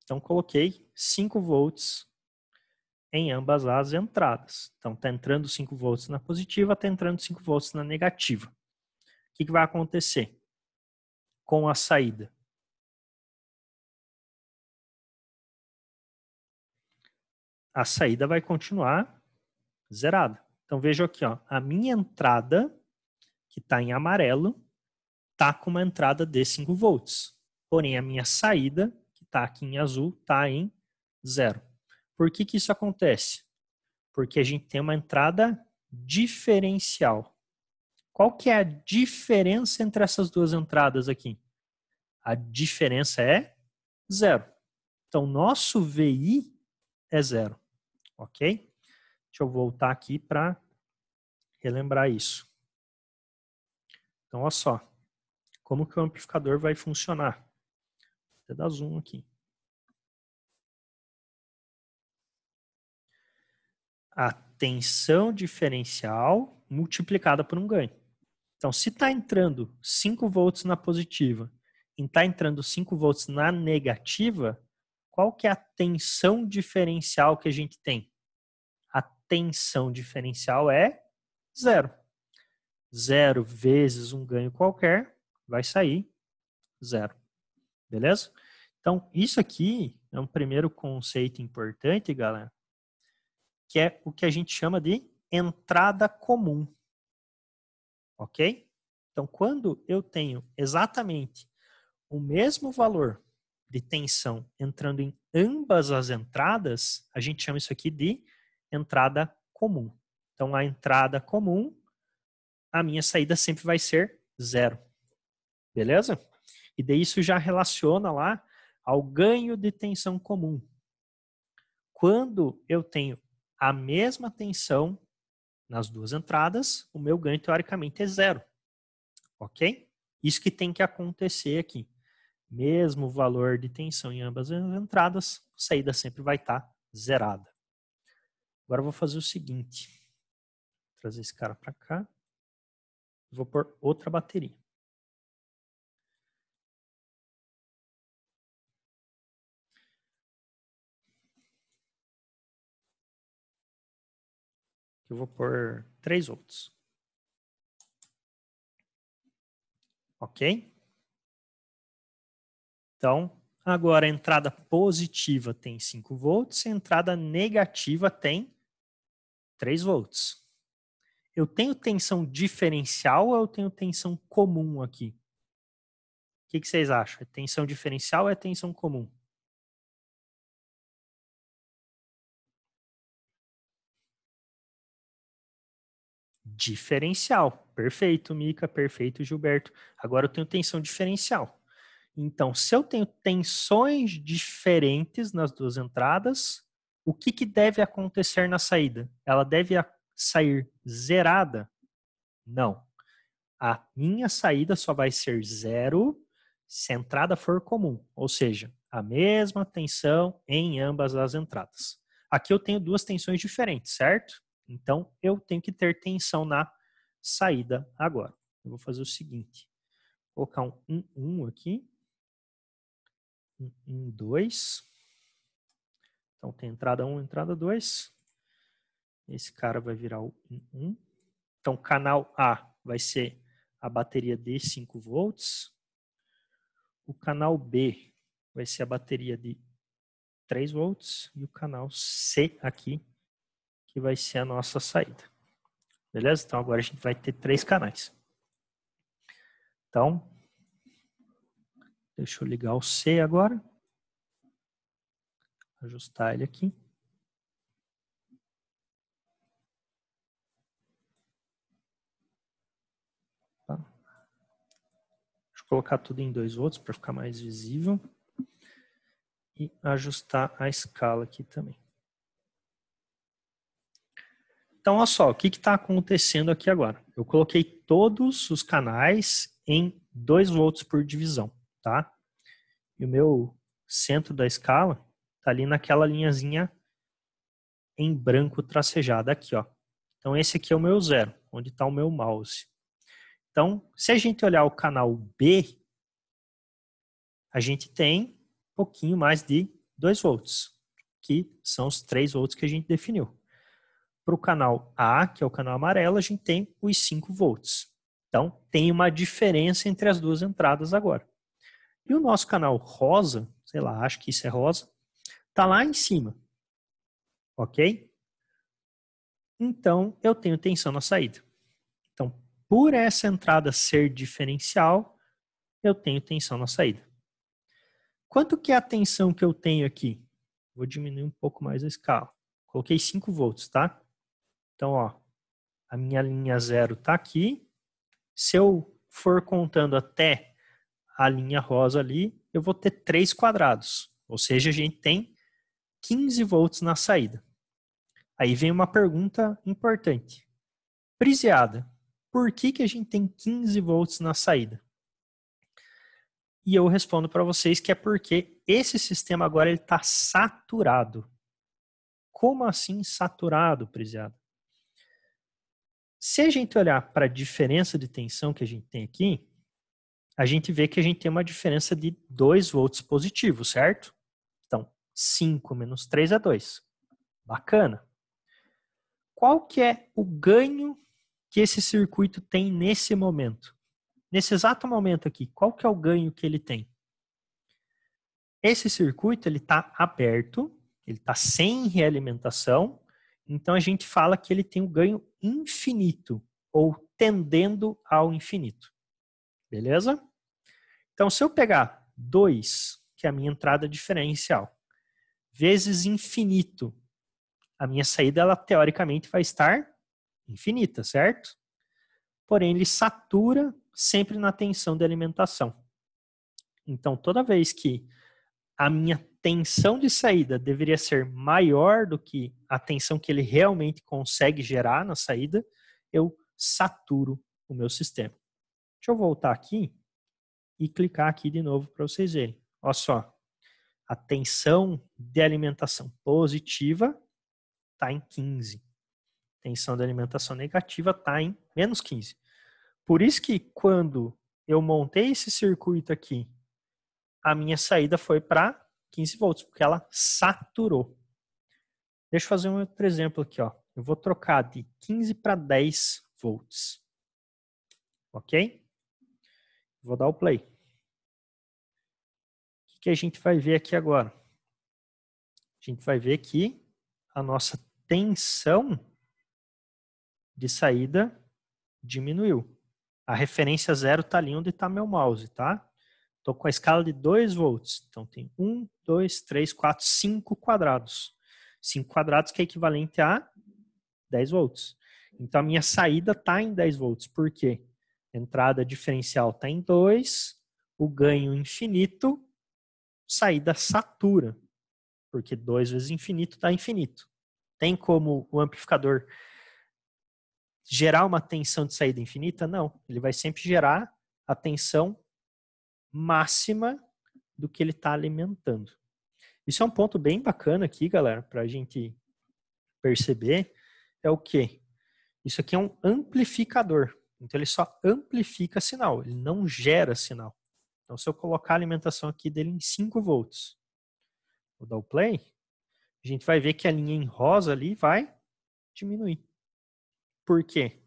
Então, coloquei 5 volts em ambas as entradas. Então, está entrando 5 volts na positiva, está entrando 5 volts na negativa. O que vai acontecer com a saída? A saída vai continuar zerada. Então, veja aqui, ó, a minha entrada, que está em amarelo, está com uma entrada de 5 volts. Porém, a minha saída, que está aqui em azul, está em 0. Por que isso acontece? Porque a gente tem uma entrada diferencial. Qual que é a diferença entre essas duas entradas aqui? A diferença é 0. Então, nosso VI é 0. Ok? Deixa eu voltar aqui para relembrar isso. Então, olha só. Como que o amplificador vai funcionar? Vou dar zoom aqui. A tensão diferencial multiplicada por um ganho. Então, se está entrando 5 volts na positiva e está entrando 5 volts na negativa, qual que é a tensão diferencial que a gente tem? A tensão diferencial é 0. 0 vezes um ganho qualquer vai sair 0. Beleza? Então, isso aqui é um primeiro conceito importante, galera, que é o que a gente chama de entrada comum. Ok? Então, quando eu tenho exatamente o mesmo valor de tensão entrando em ambas as entradas, a gente chama isso aqui de entrada comum. Então, a entrada comum, a minha saída sempre vai ser 0. Beleza? E daí isso já relaciona lá ao ganho de tensão comum. Quando eu tenho a mesma tensão nas duas entradas, o meu ganho teoricamente é 0. Ok? Isso que tem que acontecer aqui. Mesmo valor de tensão em ambas as entradas, a saída sempre vai estar zerada. Agora eu vou fazer o seguinte. Vou trazer esse cara para cá. Vou pôr outra bateria. Eu vou pôr 3 volts. Ok? Então, agora a entrada positiva tem 5 volts, a entrada negativa tem 3 volts. Eu tenho tensão diferencial ou eu tenho tensão comum aqui? O que vocês acham? É tensão diferencial ou é tensão comum? Diferencial. Perfeito, Mica. Perfeito, Gilberto. Agora eu tenho tensão diferencial. Então, se eu tenho tensões diferentes nas duas entradas, o que deve acontecer na saída? Ela deve sair zerada? Não. A minha saída só vai ser 0 se a entrada for comum, ou seja, a mesma tensão em ambas as entradas. Aqui eu tenho duas tensões diferentes, certo? Então, eu tenho que ter tensão na saída agora. Eu vou fazer o seguinte, vou colocar um 1 aqui, um 2. Então, tem entrada 1, entrada 2. Esse cara vai virar o 1. Então, canal A vai ser a bateria de 5 volts. O canal B vai ser a bateria de 3 volts. E o canal C aqui, que vai ser a nossa saída. Beleza? Então agora a gente vai ter 3 canais. Então, deixa eu ligar o C agora. Ajustar ele aqui. Tá. Deixa eu colocar tudo em 2 volts para ficar mais visível. E ajustar a escala aqui também. Então, olha só, o que está acontecendo aqui agora? Eu coloquei todos os canais em 2 volts por divisão, tá? E o meu centro da escala está ali naquela linhazinha em branco tracejada aqui, ó. Então, esse aqui é o meu 0, onde está o meu mouse. Então, se a gente olhar o canal B, a gente tem um pouquinho mais de 2 volts, que são os 3 volts que a gente definiu. Para o canal A, que é o canal amarelo, a gente tem os 5 volts. Então, tem uma diferença entre as duas entradas agora. E o nosso canal rosa, sei lá, acho que isso é rosa, está lá em cima. Ok? Então, eu tenho tensão na saída. Então, por essa entrada ser diferencial, eu tenho tensão na saída. Quanto que é a tensão que eu tenho aqui? Vou diminuir um pouco mais a escala. Coloquei 5 volts, tá? Então, ó, a minha linha 0 está aqui. Se eu for contando até a linha rosa ali, eu vou ter 3 quadrados. Ou seja, a gente tem 15 volts na saída. Aí vem uma pergunta importante. Prisiada, por que a gente tem 15 volts na saída? E eu respondo para vocês que é porque esse sistema agora está saturado. Como assim saturado, Prisiada? Se a gente olhar para a diferença de tensão que a gente tem aqui, a gente vê que a gente tem uma diferença de 2 volts positivos, certo? Então, 5 menos 3 é 2. Bacana. Qual que é o ganho que esse circuito tem nesse momento? Nesse exato momento aqui, qual que é o ganho que ele tem? Esse circuito ele está aberto, ele está sem realimentação, então a gente fala que ele tem um ganho infinito, ou tendendo ao infinito. Beleza? Então, se eu pegar 2, que é a minha entrada diferencial, vezes infinito, a minha saída, ela teoricamente vai estar infinita, certo? Porém, ele satura sempre na tensão de alimentação. Então, toda vez que a minha tensão de saída deveria ser maior do que a tensão que ele realmente consegue gerar na saída, eu saturo o meu sistema. Deixa eu voltar aqui e clicar aqui de novo para vocês verem. Olha só, a tensão de alimentação positiva está em 15. Tensão de alimentação negativa está em menos 15. Por isso que quando eu montei esse circuito aqui, a minha saída foi para 15 volts, porque ela saturou. Deixa eu fazer um outro exemplo aqui, ó. Eu vou trocar de 15 para 10 volts. Ok? Vou dar o play. O que a gente vai ver aqui agora? A gente vai ver que a nossa tensão de saída diminuiu. A referência 0 está ali onde está meu mouse, tá? Estou com a escala de 2 volts. Então, tem 1, 2, 3, 4, 5 quadrados. 5 quadrados que é equivalente a 10 volts. Então, a minha saída está em 10 volts. Por quê? A entrada diferencial está em 2, o ganho infinito, saída satura. Porque 2 vezes infinito dá infinito. Tem como o amplificador gerar uma tensão de saída infinita? Não. Ele vai sempre gerar a tensão máxima do que ele está alimentando. Isso é um ponto bem bacana aqui, galera, para a gente perceber. É o quê? Isso aqui é um amplificador. Então, ele só amplifica sinal, ele não gera sinal. Então, se eu colocar a alimentação aqui dele em 5 volts, vou dar o play, a gente vai ver que a linha em rosa ali vai diminuir. Por quê?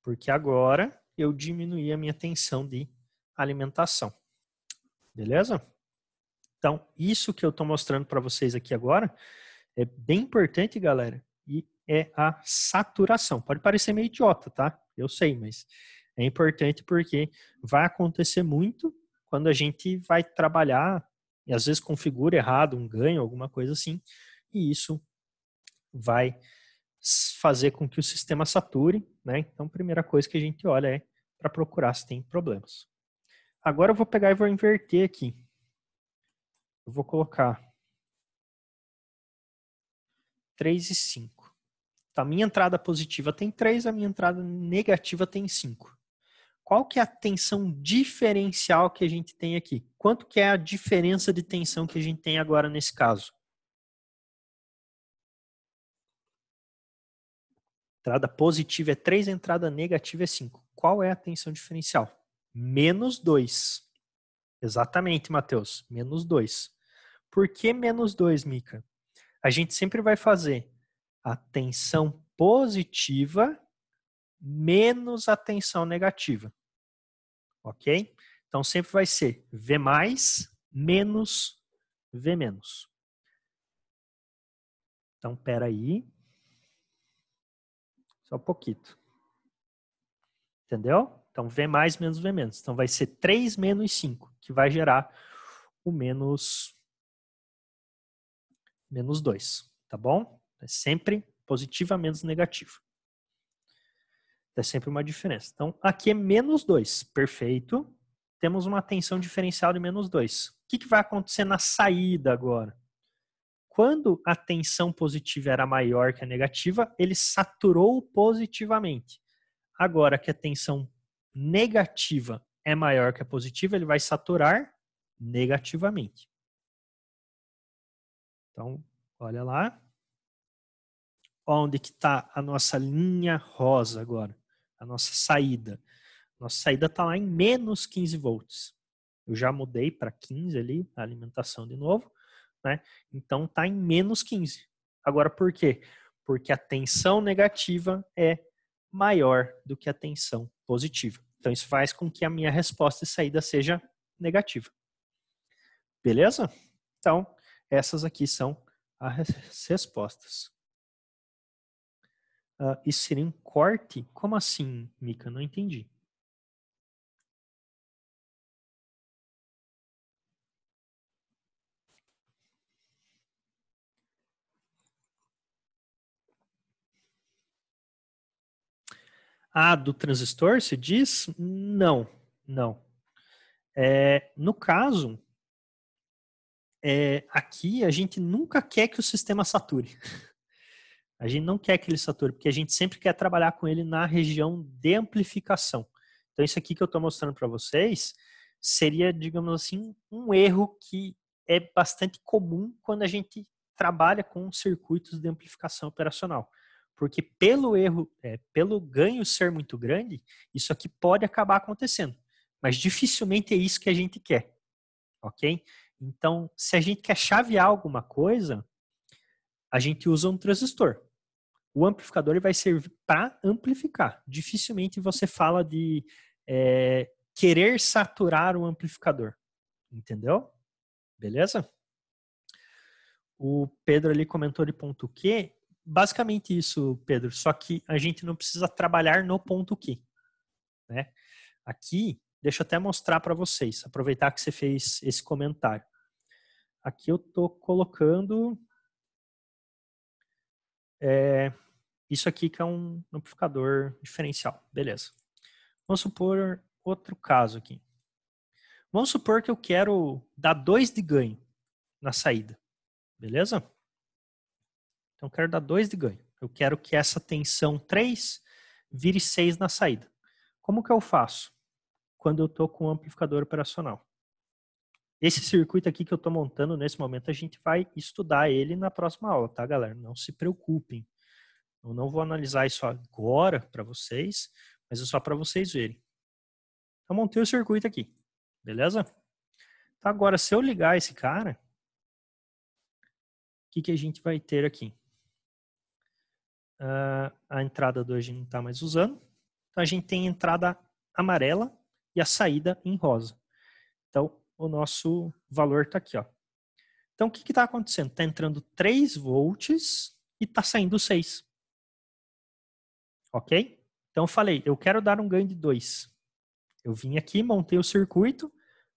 Porque agora eu diminuí a minha tensão de alimentação. Beleza? Então, isso que eu estou mostrando para vocês aqui agora é bem importante, galera. E é a saturação. Pode parecer meio idiota, tá? Eu sei, mas é importante porque vai acontecer muito quando a gente vai trabalhar e às vezes configura errado um ganho, alguma coisa assim, e isso vai fazer com que o sistema sature, né? Então, a primeira coisa que a gente olha é para procurar se tem problemas. Agora eu vou pegar e vou inverter aqui. Eu vou colocar 3 e 5. Então, a minha entrada positiva tem 3, a minha entrada negativa tem 5. Qual que é a tensão diferencial que a gente tem aqui? Quanto que é a diferença de tensão que a gente tem agora nesse caso? Entrada positiva é 3, entrada negativa é 5. Qual é a tensão diferencial? Menos 2. Exatamente, Matheus. Menos 2. Por que menos 2, Mica? A gente sempre vai fazer a tensão positiva menos a tensão negativa. Ok? Então sempre vai ser V mais menos V menos. Então, espera aí. Só um pouquinho. Entendeu? Então, V mais menos V menos. Então, vai ser 3 menos 5, que vai gerar o menos 2. Tá bom? É sempre positiva menos negativa. É sempre uma diferença. Então, aqui é menos 2. Perfeito. Temos uma tensão diferencial de menos 2. O que vai acontecer na saída agora? Quando a tensão positiva era maior que a negativa, ele saturou positivamente. Agora que a tensão negativa é maior que a positiva, ele vai saturar negativamente. Então, olha lá. Onde que está a nossa linha rosa agora? A nossa saída. Nossa saída está lá em menos 15 volts. Eu já mudei para 15 ali, a alimentação de novo, né? Então está em menos 15. Agora por quê? Porque a tensão negativa é maior do que a tensão positiva. Então isso faz com que a minha resposta de saída seja negativa. Beleza? Então, essas aqui são as respostas. Isso seria um corte? Como assim, Mica? Não entendi. Ah, do transistor, se diz? Não, não. No caso, aqui a gente nunca quer que o sistema sature. A gente não quer que ele sature, porque a gente sempre quer trabalhar com ele na região de amplificação. Então, isso aqui que eu estou mostrando para vocês seria, digamos assim, um erro que é bastante comum quando a gente trabalha com circuitos de amplificação operacional. Porque pelo erro, pelo ganho ser muito grande, isso aqui pode acabar acontecendo. Mas dificilmente é isso que a gente quer. Ok? Então, se a gente quer chavear alguma coisa, a gente usa um transistor. O amplificador ele vai servir para amplificar. Dificilmente você fala de querer saturar o amplificador. Entendeu? Beleza? O Pedro ali comentou de ponto Q. Basicamente isso, Pedro. Só que a gente não precisa trabalhar no ponto Q. Né? Aqui, deixa eu até mostrar para vocês. Aproveitar que você fez esse comentário. Aqui eu estou colocando isso aqui que é um amplificador diferencial. Beleza. Vamos supor outro caso aqui. Vamos supor que eu quero dar 2 de ganho na saída. Beleza? Então eu quero dar 2 de ganho. Eu quero que essa tensão 3 vire 6 na saída. Como que eu faço? Quando eu estou com o amplificador operacional. Esse circuito aqui que eu estou montando nesse momento, a gente vai estudar ele na próxima aula, tá, galera? Não se preocupem. Eu não vou analisar isso agora para vocês, mas é só para vocês verem. Eu montei o circuito aqui, beleza? Então agora, se eu ligar esse cara, o que a gente vai ter aqui? A entrada 2 a gente não está mais usando. Então a gente tem a entrada amarela e a saída em rosa. Então o nosso valor está aqui. Ó. Então o que está acontecendo? Está entrando 3 volts e está saindo 6. Ok? Então eu falei, eu quero dar um ganho de 2. Eu vim aqui, montei o circuito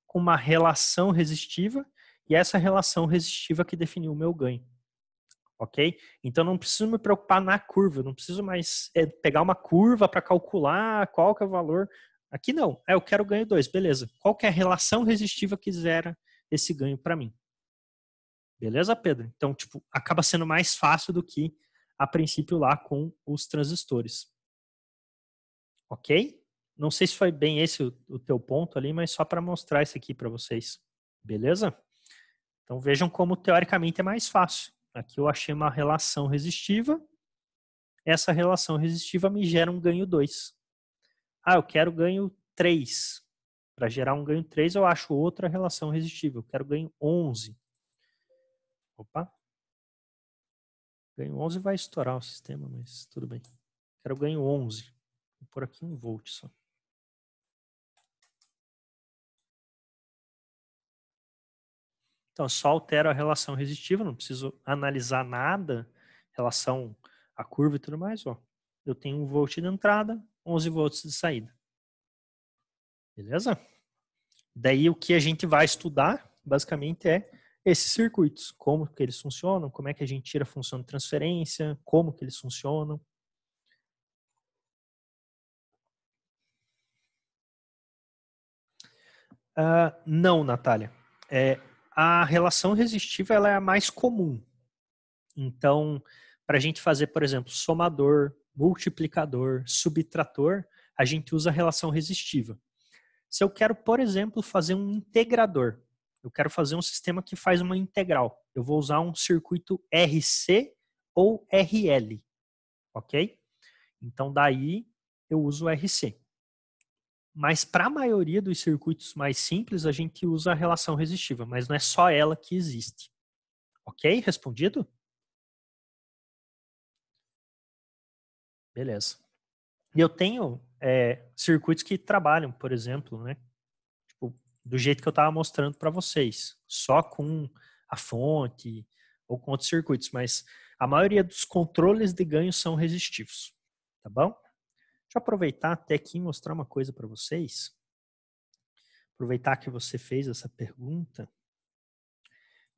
com uma relação resistiva e essa relação resistiva que definiu o meu ganho. Ok? Então não preciso me preocupar na curva, não preciso mais pegar uma curva para calcular qual que é o valor. Aqui não, eu quero ganho 2, beleza. Qual que é a relação resistiva que zera esse ganho para mim? Beleza, Pedro? Então, tipo, acaba sendo mais fácil do que a princípio lá com os transistores. Ok? Não sei se foi bem esse o teu ponto ali, mas só para mostrar isso aqui para vocês. Beleza? Então vejam como teoricamente é mais fácil. Aqui eu achei uma relação resistiva. Essa relação resistiva me gera um ganho 2. Ah, eu quero ganho 3. Para gerar um ganho 3, eu acho outra relação resistiva. Eu quero ganho 11. Opa. Ganho 11 vai estourar o sistema, mas tudo bem. Quero ganho 11. Vou pôr aqui 1 volt só. Então, só altero a relação resistiva, não preciso analisar nada, relação à curva e tudo mais. Ó. Eu tenho 1 volt de entrada, 11 volts de saída. Beleza? Daí o que a gente vai estudar, basicamente, é esses circuitos. Como que eles funcionam, como é que a gente tira a função de transferência, como que eles funcionam. Não, Natália. A relação resistiva ela é a mais comum. Então, para a gente fazer, por exemplo, somador, multiplicador, subtrator, a gente usa a relação resistiva. Se eu quero, por exemplo, fazer um integrador, eu quero fazer um sistema que faz uma integral, eu vou usar um circuito RC ou RL, ok? Então, daí eu uso o RC. Mas para a maioria dos circuitos mais simples, a gente usa a relação resistiva, mas não é só ela que existe. Ok? Respondido? Beleza. E eu tenho circuitos que trabalham, por exemplo, né? Tipo, do jeito que eu estava mostrando para vocês, só com a fonte ou com outros circuitos, mas a maioria dos controles de ganho são resistivos, tá bom? Deixa eu aproveitar até aqui e mostrar uma coisa para vocês. Aproveitar que você fez essa pergunta.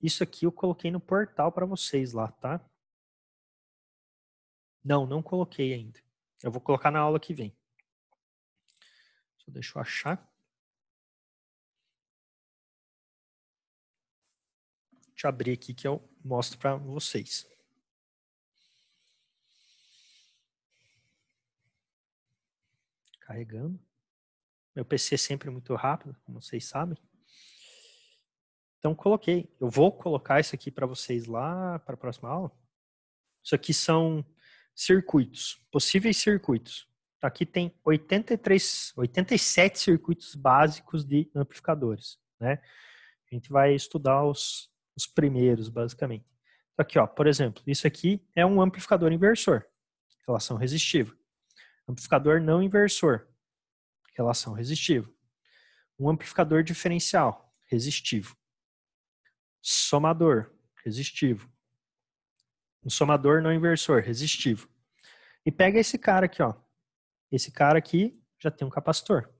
Isso aqui eu coloquei no portal para vocês lá, tá? Não coloquei ainda. Eu vou colocar na aula que vem. Só deixa eu achar. Deixa eu abrir aqui que eu mostro para vocês. Carregando. Meu PC é sempre muito rápido, como vocês sabem. Então coloquei. Eu vou colocar isso aqui para vocês lá para a próxima aula. Isso aqui são circuitos, possíveis circuitos. Aqui tem 87 circuitos básicos de amplificadores, né? A gente vai estudar os primeiros, basicamente. Aqui, ó, por exemplo, isso aqui é um amplificador inversor, relação resistiva. Amplificador não inversor, relação resistiva. Um amplificador diferencial, resistivo. Somador, resistivo. Um somador não inversor, resistivo. E pega esse cara aqui, ó. Esse cara aqui já tem um capacitor.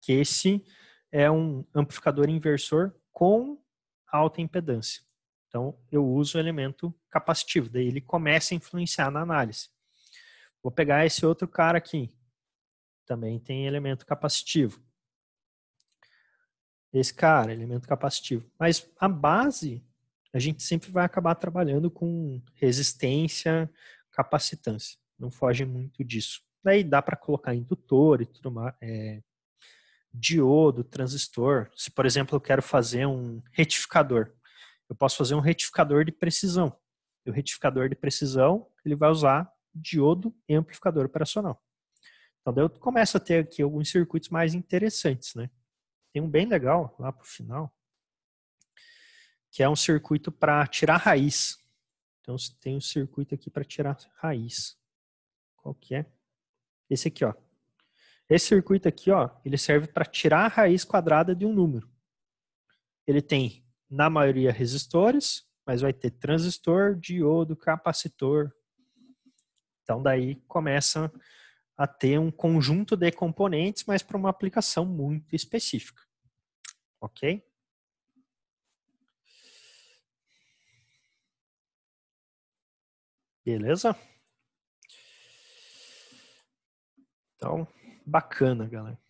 Que esse é um amplificador inversor com alta impedância. Então, eu uso o elemento capacitivo. Daí ele começa a influenciar na análise. Vou pegar esse outro cara aqui. Também tem elemento capacitivo. Esse cara, elemento capacitivo. Mas a base, a gente sempre vai acabar trabalhando com resistência, capacitância. Não foge muito disso. Daí dá para colocar indutor e tudo mais, diodo, transistor. Se, por exemplo, eu quero fazer um retificador, eu posso fazer um retificador de precisão. E o retificador de precisão, ele vai usar diodo e amplificador operacional. Então, daí eu começo a ter aqui alguns circuitos mais interessantes, né? Tem um bem legal lá para o final, que é um circuito para tirar raiz. Então, tem um circuito aqui para tirar raiz. Qual que é? Esse aqui, ó. Esse circuito aqui, ó, ele serve para tirar a raiz quadrada de um número. Ele tem, na maioria, resistores, mas vai ter transistor, diodo, capacitor. Então, daí começa a ter um conjunto de componentes, mas para uma aplicação muito específica. Ok? Beleza? Então, bacana, galera.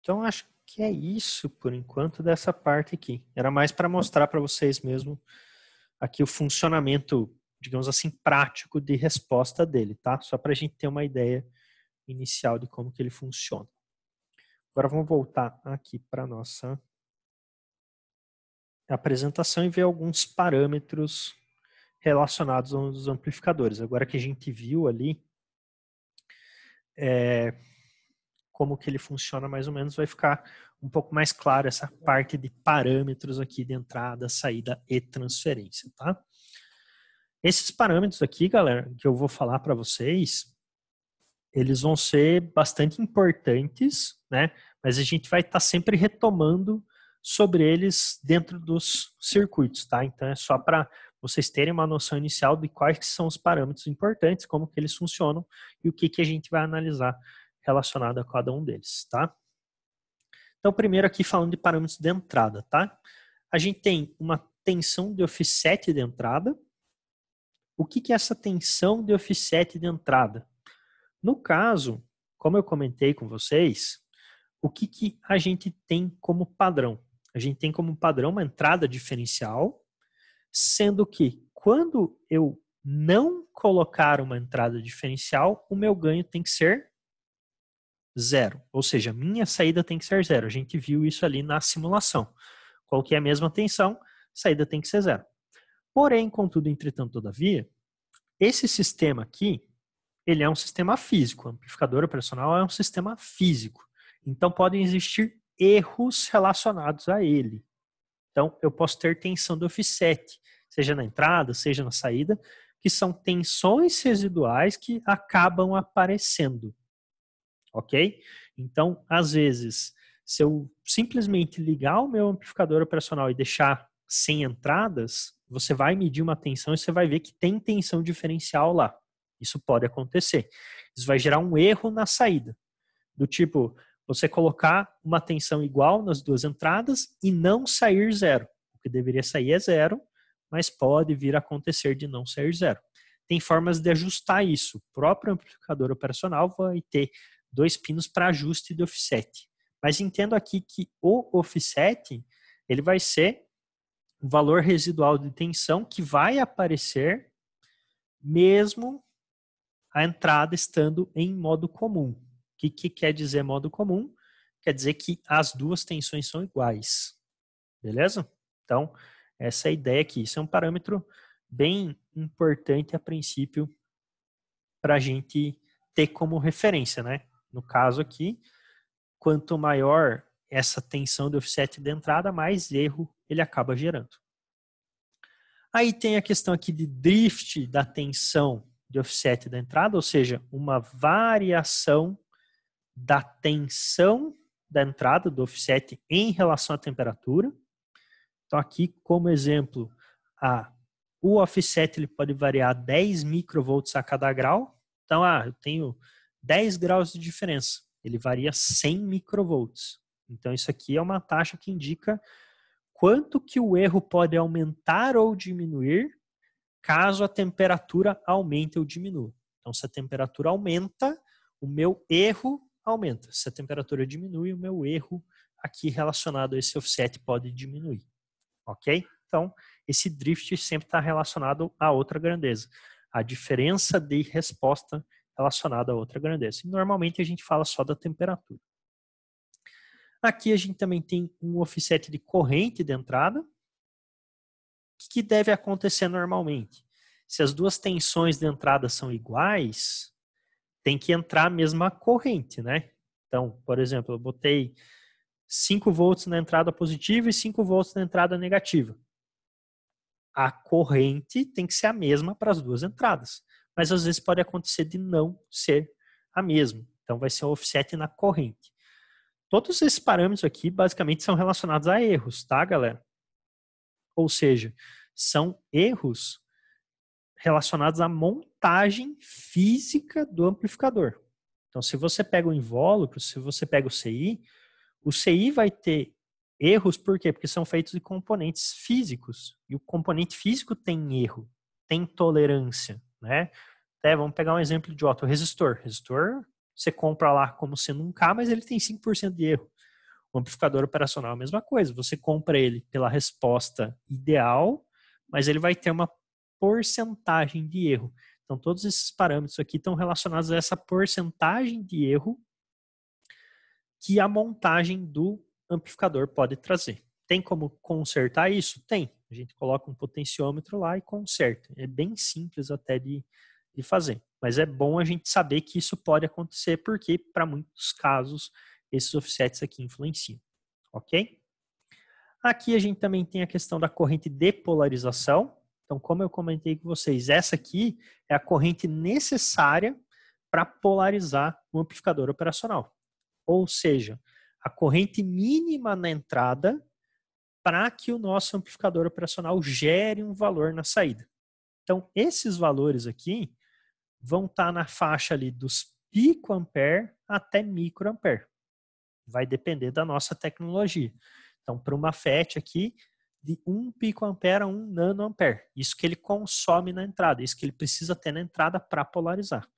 Então, acho que é isso por enquanto dessa parte aqui. Era mais para mostrar para vocês mesmo aqui o funcionamento, digamos assim, prático de resposta dele, tá? Só para a gente ter uma ideia inicial de como que ele funciona. Agora vamos voltar aqui para a nossa apresentação e ver alguns parâmetros relacionados aos amplificadores. Agora que a gente viu ali como que ele funciona mais ou menos, vai ficar um pouco mais claro essa parte de parâmetros aqui de entrada, saída e transferência, tá? Esses parâmetros aqui, galera, que eu vou falar para vocês, eles vão ser bastante importantes, né? Mas a gente vai estar sempre retomando sobre eles dentro dos circuitos, tá? Então é só para vocês terem uma noção inicial de quais são os parâmetros importantes, como que eles funcionam e o que que a gente vai analisar relacionado a cada um deles, tá? Então, primeiro aqui falando de parâmetros de entrada, tá? A gente tem uma tensão de offset de entrada. O que que é essa tensão de offset de entrada? No caso, como eu comentei com vocês, o que que a gente tem como padrão? A gente tem como padrão uma entrada diferencial, sendo que quando eu não colocar uma entrada diferencial, o meu ganho tem que ser zero. Ou seja, minha saída tem que ser zero. A gente viu isso ali na simulação. Coloquei a mesma tensão, saída tem que ser zero. Porém, contudo, entretanto, todavia, esse sistema aqui, ele é um sistema físico. O amplificador operacional é um sistema físico. Então, podem existir erros relacionados a ele. Então, eu posso ter tensão de offset, seja na entrada, seja na saída, que são tensões residuais que acabam aparecendo. Ok? Então, às vezes, se eu simplesmente ligar o meu amplificador operacional e deixar sem entradas, você vai medir uma tensão e você vai ver que tem tensão diferencial lá. Isso pode acontecer. Isso vai gerar um erro na saída. Do tipo, você colocar uma tensão igual nas duas entradas e não sair zero. O que deveria sair é zero, mas pode vir a acontecer de não sair zero. Tem formas de ajustar isso. O próprio amplificador operacional vai ter 2 pinos para ajuste de offset. Mas entendo aqui que o offset ele vai ser o valor residual de tensão que vai aparecer mesmo a entrada estando em modo comum. O que quer dizer modo comum? Quer dizer que as duas tensões são iguais. Beleza? Então, essa é a ideia aqui. Isso é um parâmetro bem importante a princípio para a gente ter como referência, né? No caso aqui, quanto maior essa tensão de offset de entrada, mais erro ele acaba gerando. Aí tem a questão aqui de drift da tensão de offset da entrada, ou seja, uma variação da tensão da entrada do offset em relação à temperatura. Então aqui, como exemplo, o offset ele pode variar 10 microvolts a cada grau. Então, eu tenho 10 graus de diferença. Ele varia 100 microvolts. Então isso aqui é uma taxa que indica quanto que o erro pode aumentar ou diminuir caso a temperatura aumente ou diminua. Então, se a temperatura aumenta, o meu erro aumenta. Se a temperatura diminui, o meu erro aqui relacionado a esse offset pode diminuir. Ok? Então, esse drift sempre está relacionado a outra grandeza. A diferença de resposta relacionada a outra grandeza. E normalmente a gente fala só da temperatura. Aqui a gente também tem um offset de corrente de entrada. O que deve acontecer normalmente? Se as duas tensões de entrada são iguais, tem que entrar a mesma corrente, né? Então, por exemplo, eu botei 5 volts na entrada positiva e 5 volts na entrada negativa. A corrente tem que ser a mesma para as duas entradas. Mas às vezes pode acontecer de não ser a mesma. Então vai ser um offset na corrente. Todos esses parâmetros aqui basicamente são relacionados a erros, tá, galera? Ou seja, são erros relacionados à montagem montagem física do amplificador. Então, se você pega o invólucro, se você pega o CI vai ter erros, por quê? Porque são feitos de componentes físicos. E o componente físico tem erro, tem tolerância, né? Até, vamos pegar um exemplo idiota, o resistor. O resistor, você compra lá como sendo um K, mas ele tem 5% de erro. O amplificador operacional é a mesma coisa. Você compra ele pela resposta ideal, mas ele vai ter uma porcentagem de erro. Então, todos esses parâmetros aqui estão relacionados a essa porcentagem de erro que a montagem do amplificador pode trazer. Tem como consertar isso? Tem. A gente coloca um potenciômetro lá e conserta. É bem simples até de fazer. Mas é bom a gente saber que isso pode acontecer, porque para muitos casos esses offsets aqui influenciam. Ok? Aqui a gente também tem a questão da corrente de polarização. Então, como eu comentei com vocês, essa aqui é a corrente necessária para polarizar o amplificador operacional. Ou seja, a corrente mínima na entrada para que o nosso amplificador operacional gere um valor na saída. Então, esses valores aqui vão estar na faixa ali dos picoampere até microampere. Vai depender da nossa tecnologia. Então, para uma FET aqui, de 1 picoampere a 1 nanoampere. Isso que ele consome na entrada, isso que ele precisa ter na entrada para polarizar.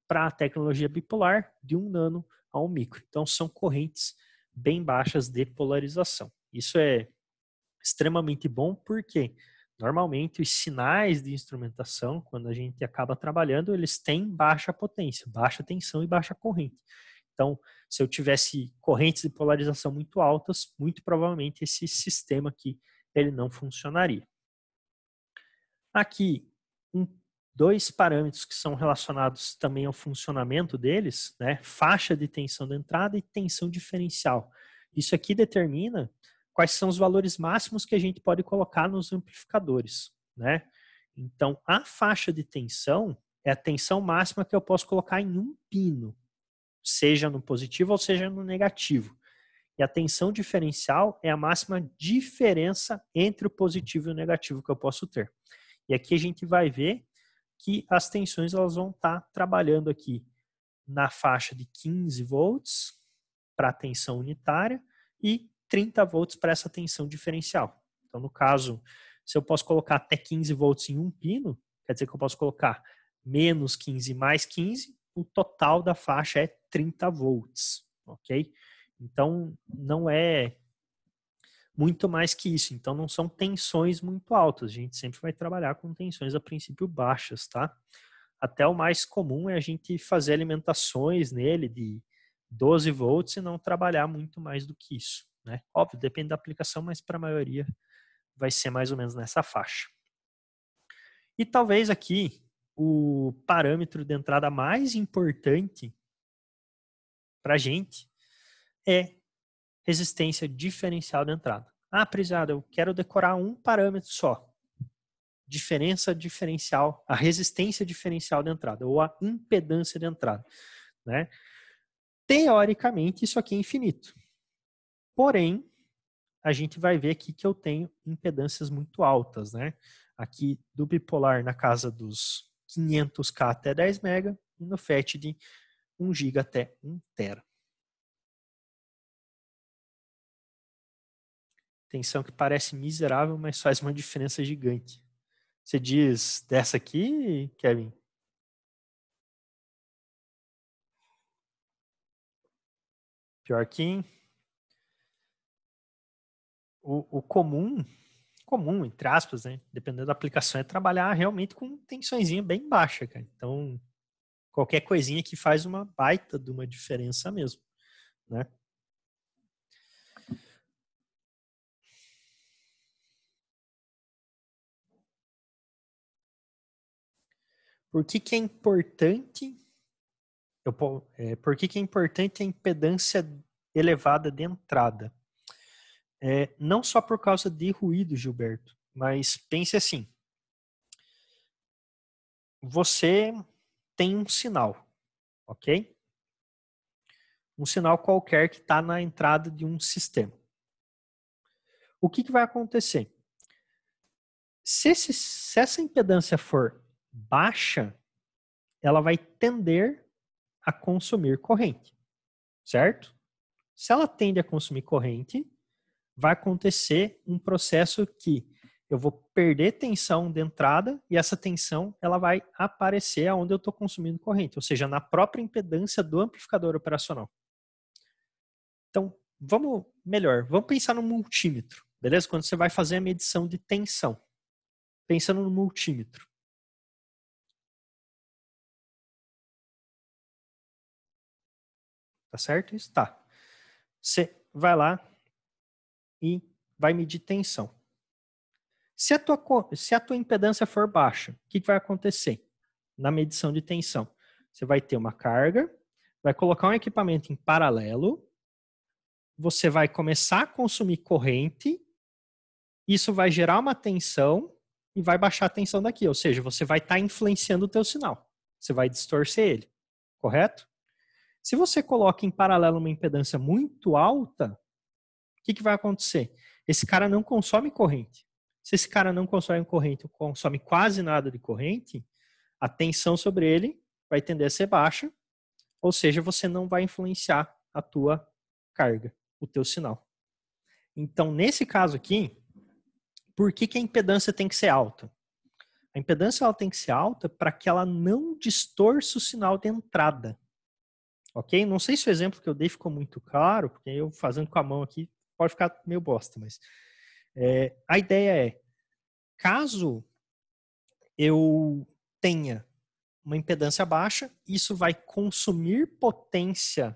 Para a tecnologia bipolar, de 1 nano a 1 micro. Então, são correntes bem baixas de polarização. Isso é extremamente bom porque normalmente os sinais de instrumentação, quando a gente acaba trabalhando, eles têm baixa potência, baixa tensão e baixa corrente. Então, se eu tivesse correntes de polarização muito altas, muito provavelmente esse sistema aqui ele não funcionaria. Aqui, dois parâmetros que são relacionados também ao funcionamento deles, né? Faixa de tensão de entrada e tensão diferencial. Isso aqui determina quais são os valores máximos que a gente pode colocar nos amplificadores, né? Então, a faixa de tensão é a tensão máxima que eu posso colocar em um pino, seja no positivo ou seja no negativo. E a tensão diferencial é a máxima diferença entre o positivo e o negativo que eu posso ter. E aqui a gente vai ver que as tensões elas vão estar trabalhando aqui na faixa de 15 volts para a tensão unitária e 30 volts para essa tensão diferencial. Então, no caso, se eu posso colocar até 15 volts em um pino, quer dizer que eu posso colocar menos 15 mais 15, o total da faixa é 30 volts, ok? Então, não é muito mais que isso. Então, não são tensões muito altas. A gente sempre vai trabalhar com tensões a princípio baixas, tá? Até o mais comum é a gente fazer alimentações nele de 12 volts e não trabalhar muito mais do que isso, né? Óbvio, depende da aplicação, mas para a maioria vai ser mais ou menos nessa faixa. E talvez aqui o parâmetro de entrada mais importante para a gente é resistência diferencial de entrada. Ah, prezado, eu quero decorar um parâmetro só. Diferença diferencial, a resistência diferencial de entrada, ou a impedância de entrada, né? Teoricamente, isso aqui é infinito. Porém, a gente vai ver aqui que eu tenho impedâncias muito altas, né? Aqui do bipolar na casa dos 500K até 10 MB e no FET de 1 GB até 1 TB. Tensão que parece miserável, mas faz uma diferença gigante. Você diz dessa aqui, Kevin? Pior que o comum, entre aspas, né? Dependendo da aplicação, é trabalhar realmente com tensãozinha bem baixa, cara. Então, qualquer coisinha que faz uma baita de uma diferença mesmo, né? Por que que é importante por que que é importante a impedância elevada de entrada? Não só por causa de ruído, Gilberto, mas pense assim, você tem um sinal, ok? Um sinal qualquer que está na entrada de um sistema. O que vai acontecer? Se essa impedância for baixa, ela vai tender a consumir corrente, certo? Se ela tende a consumir corrente, vai acontecer um processo que eu vou perder tensão de entrada e essa tensão ela vai aparecer onde eu estou consumindo corrente, ou seja, na própria impedância do amplificador operacional. Então, vamos pensar no multímetro, beleza? Quando você vai fazer a medição de tensão, pensando no multímetro. Tá certo? Isso tá. Você vai lá e vai medir tensão. Se a tua impedância for baixa, o que vai acontecer na medição de tensão? Você vai ter uma carga, vai colocar um equipamento em paralelo, você vai começar a consumir corrente, isso vai gerar uma tensão e vai baixar a tensão daqui, ou seja, você vai estar influenciando o teu sinal, você vai distorcer ele, correto? Se você coloca em paralelo uma impedância muito alta, o que vai acontecer? Esse cara não consome corrente. Se esse cara não consome corrente, consome quase nada de corrente, a tensão sobre ele vai tender a ser baixa, ou seja, você não vai influenciar a tua carga, o teu sinal. Então, nesse caso aqui, por que a impedância tem que ser alta? A impedância ela tem que ser alta para que ela não distorça o sinal de entrada. Ok? Não sei se o exemplo que eu dei ficou muito claro, porque eu fazendo com a mão aqui pode ficar meio bosta, mas a ideia é, caso eu tenha uma impedância baixa, isso vai consumir potência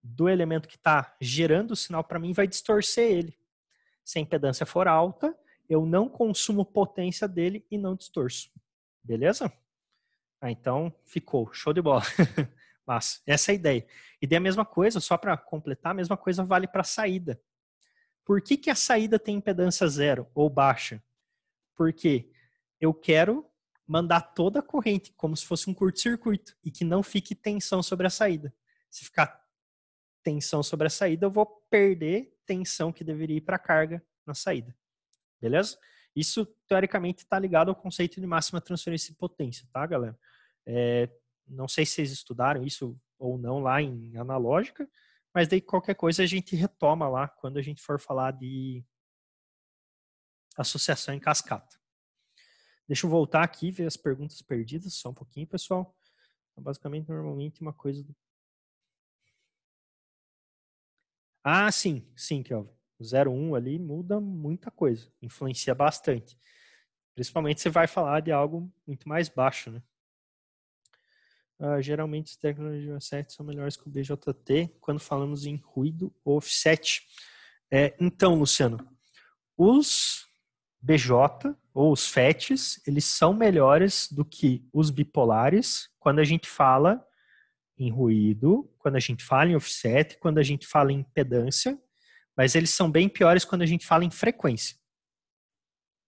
do elemento que está gerando o sinal para mim, vai distorcer ele. Se a impedância for alta, eu não consumo potência dele e não distorço. Beleza? Então, ficou. Show de bola. Mas essa é a ideia. E daí a mesma coisa, só para completar, a mesma coisa vale para a saída. Por que a saída tem impedância zero ou baixa? Porque eu quero mandar toda a corrente como se fosse um curto-circuito e que não fique tensão sobre a saída. Se ficar tensão sobre a saída, eu vou perder tensão que deveria ir para a carga na saída. Beleza? Isso, teoricamente, está ligado ao conceito de máxima transferência de potência, tá, galera? Não sei se vocês estudaram isso ou não lá em analógica, mas daí qualquer coisa a gente retoma lá quando a gente for falar de associação em cascata. Deixa eu voltar aqui e ver as perguntas perdidas, só um pouquinho, pessoal. Então, basicamente, normalmente uma coisa... sim, Kelvin. O 0,1 ali muda muita coisa, influencia bastante. Principalmente se vai falar de algo muito mais baixo, né? Geralmente os tecnologias de offset são melhores que o BJT quando falamos em ruído ou offset. Então, Luciano, os BJ ou os FETs, eles são melhores do que os bipolares quando a gente fala em ruído, quando a gente fala em offset, quando a gente fala em impedância, mas eles são bem piores quando a gente fala em frequência.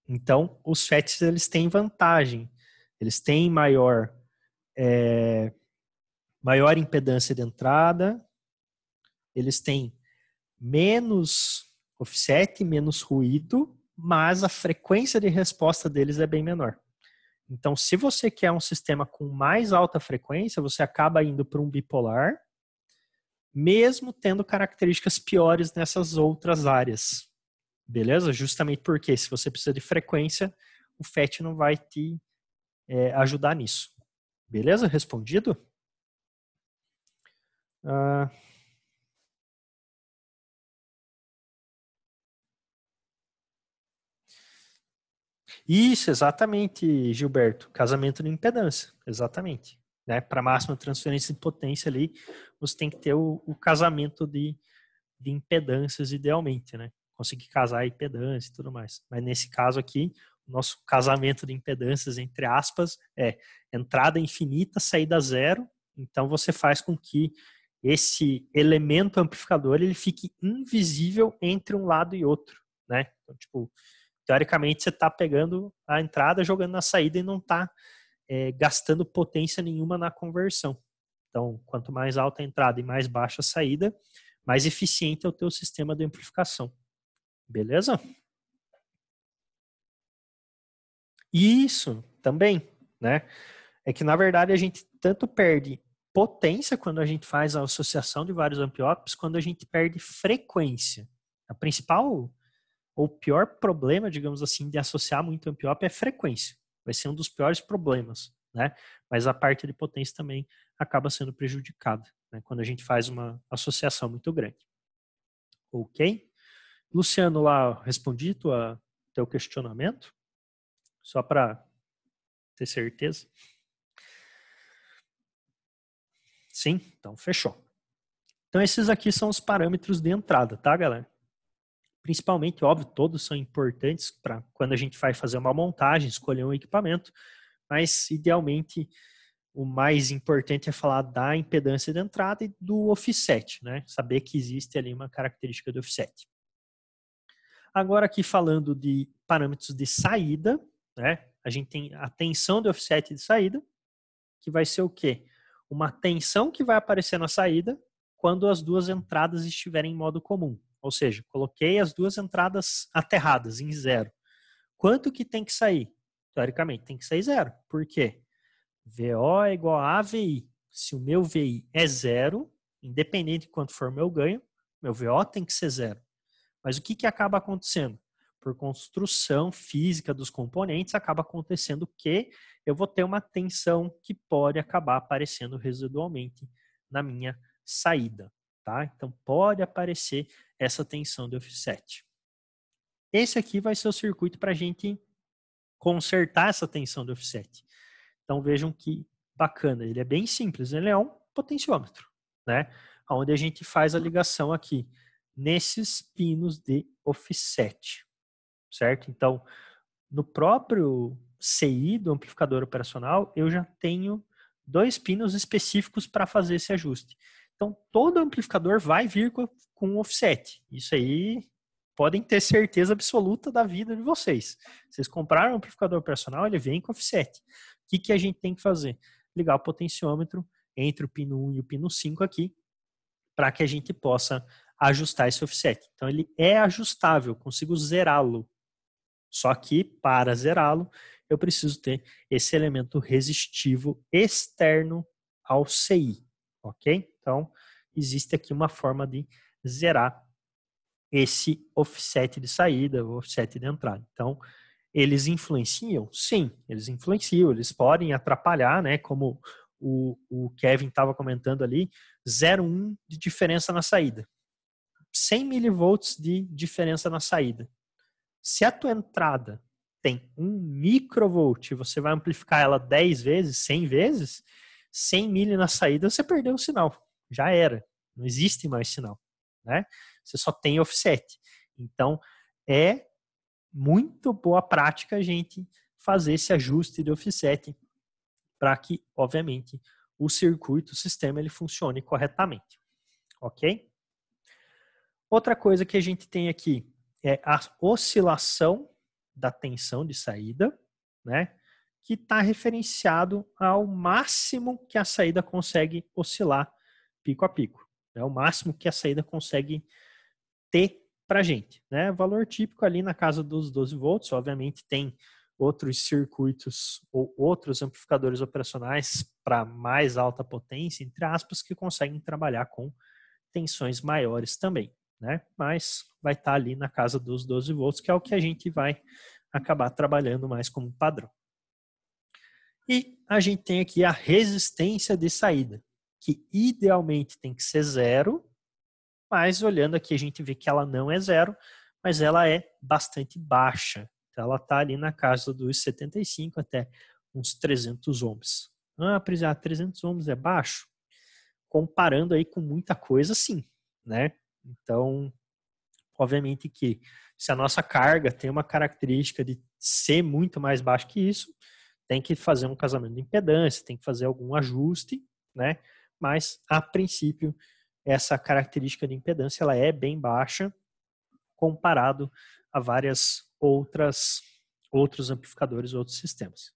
Então, os FETs, eles têm vantagem, eles têm maior impedância de entrada, eles têm menos offset, menos ruído, mas a frequência de resposta deles é bem menor. Então, se você quer um sistema com mais alta frequência, você acaba indo para um bipolar, mesmo tendo características piores nessas outras áreas. Beleza? Justamente porque se você precisa de frequência, o FET não vai te ajudar nisso. Beleza? Respondido? Isso, exatamente, Gilberto. Casamento de impedância, exatamente. Né? Para máxima transferência de potência ali, você tem que ter o casamento de impedâncias idealmente, né? Conseguir casar a impedância e tudo mais. Mas nesse caso aqui, o nosso casamento de impedâncias, entre aspas, é entrada infinita, saída zero. Então você faz com que esse elemento amplificador ele fique invisível entre um lado e outro, né? Então, tipo, teoricamente você está pegando a entrada, jogando na saída e não está gastando potência nenhuma na conversão. Então, quanto mais alta a entrada e mais baixa a saída, mais eficiente é o teu sistema de amplificação. Beleza? Isso, também, né? É que, na verdade, a gente tanto perde potência quando a gente faz a associação de vários amp-ops, quando a gente perde frequência. A principal ou pior problema, digamos assim, de associar muito amp-op é frequência. Vai ser um dos piores problemas, né? Mas a parte de potência também acaba sendo prejudicada, né? Quando a gente faz uma associação muito grande. Ok? Luciano, lá, respondi teu questionamento? Só para ter certeza. Sim? Então, fechou. Então, esses aqui são os parâmetros de entrada, tá, galera? Principalmente, óbvio, todos são importantes para quando a gente vai fazer uma montagem, escolher um equipamento, mas, idealmente, o mais importante é falar da impedância de entrada e do offset, né? Saber que existe ali uma característica do offset. Agora, aqui falando de parâmetros de saída, né? A gente tem a tensão de offset de saída, que vai ser o quê? Uma tensão que vai aparecer na saída quando as duas entradas estiverem em modo comum. Ou seja, coloquei as duas entradas aterradas em zero. Quanto que tem que sair? Teoricamente, tem que sair zero. Por quê? VO é igual a AVI. Se o meu VI é zero, independente de quanto for meu ganho, meu VO tem que ser zero. Mas o que acaba acontecendo? Por construção física dos componentes, acaba acontecendo que eu vou ter uma tensão que pode acabar aparecendo residualmente na minha saída. Tá? Então, pode aparecer essa tensão de offset. Esse aqui vai ser o circuito para a gente consertar essa tensão de offset. Então, vejam que bacana. Ele é bem simples. Ele é um potenciômetro, né? Onde a gente faz a ligação aqui nesses pinos de offset, certo? Então, no próprio CI do amplificador operacional, eu já tenho 2 pinos específicos para fazer esse ajuste. Então, todo amplificador vai vir com offset. Isso aí podem ter certeza absoluta da vida de vocês. Vocês compraram um amplificador operacional, ele vem com offset. O que a gente tem que fazer? Ligar o potenciômetro entre o pino 1 e o pino 5 aqui, para que a gente possa ajustar esse offset. Então, ele é ajustável, consigo zerá-lo. Só que, para zerá-lo, eu preciso ter esse elemento resistivo externo ao CI. Ok? Então, existe aqui uma forma de zerar esse offset de saída, o offset de entrada. Então, eles influenciam? Sim, eles influenciam. Eles podem atrapalhar, né? Como o Kevin estava comentando ali, 0,1 de diferença na saída. 100 milivolts de diferença na saída. Se a tua entrada tem 1 microvolt e você vai amplificar ela 10 vezes, 100 vezes, 100 mili na saída, você perdeu o sinal. Já era. Não existe mais sinal, né? Você só tem offset. Então, é muito boa prática a gente fazer esse ajuste de offset para que, obviamente, o circuito, o sistema, ele funcione corretamente. Ok? Outra coisa que a gente tem aqui é a oscilação da tensão de saída, né? Que está referenciado ao máximo que a saída consegue oscilar pico a pico. É o máximo que a saída consegue ter para a gente, né? Valor típico ali na casa dos 12 volts, obviamente tem outros circuitos ou outros amplificadores operacionais para mais alta potência, entre aspas, que conseguem trabalhar com tensões maiores também, né? Mas vai estar ali na casa dos 12 volts, que é o que a gente vai acabar trabalhando mais como padrão. E a gente tem aqui a resistência de saída, que idealmente tem que ser zero, mas olhando aqui a gente vê que ela não é zero, mas ela é bastante baixa. Então ela está ali na casa dos 75 até uns 300 ohms. Ah, 300 ohms é baixo? Comparando aí com muita coisa, sim, né? Então, obviamente que se a nossa carga tem uma característica de ser muito mais baixa que isso, tem que fazer um casamento de impedância, tem que fazer algum ajuste, né? Mas, a princípio, essa característica de impedância ela é bem baixa comparado a várias outros amplificadores, outros sistemas.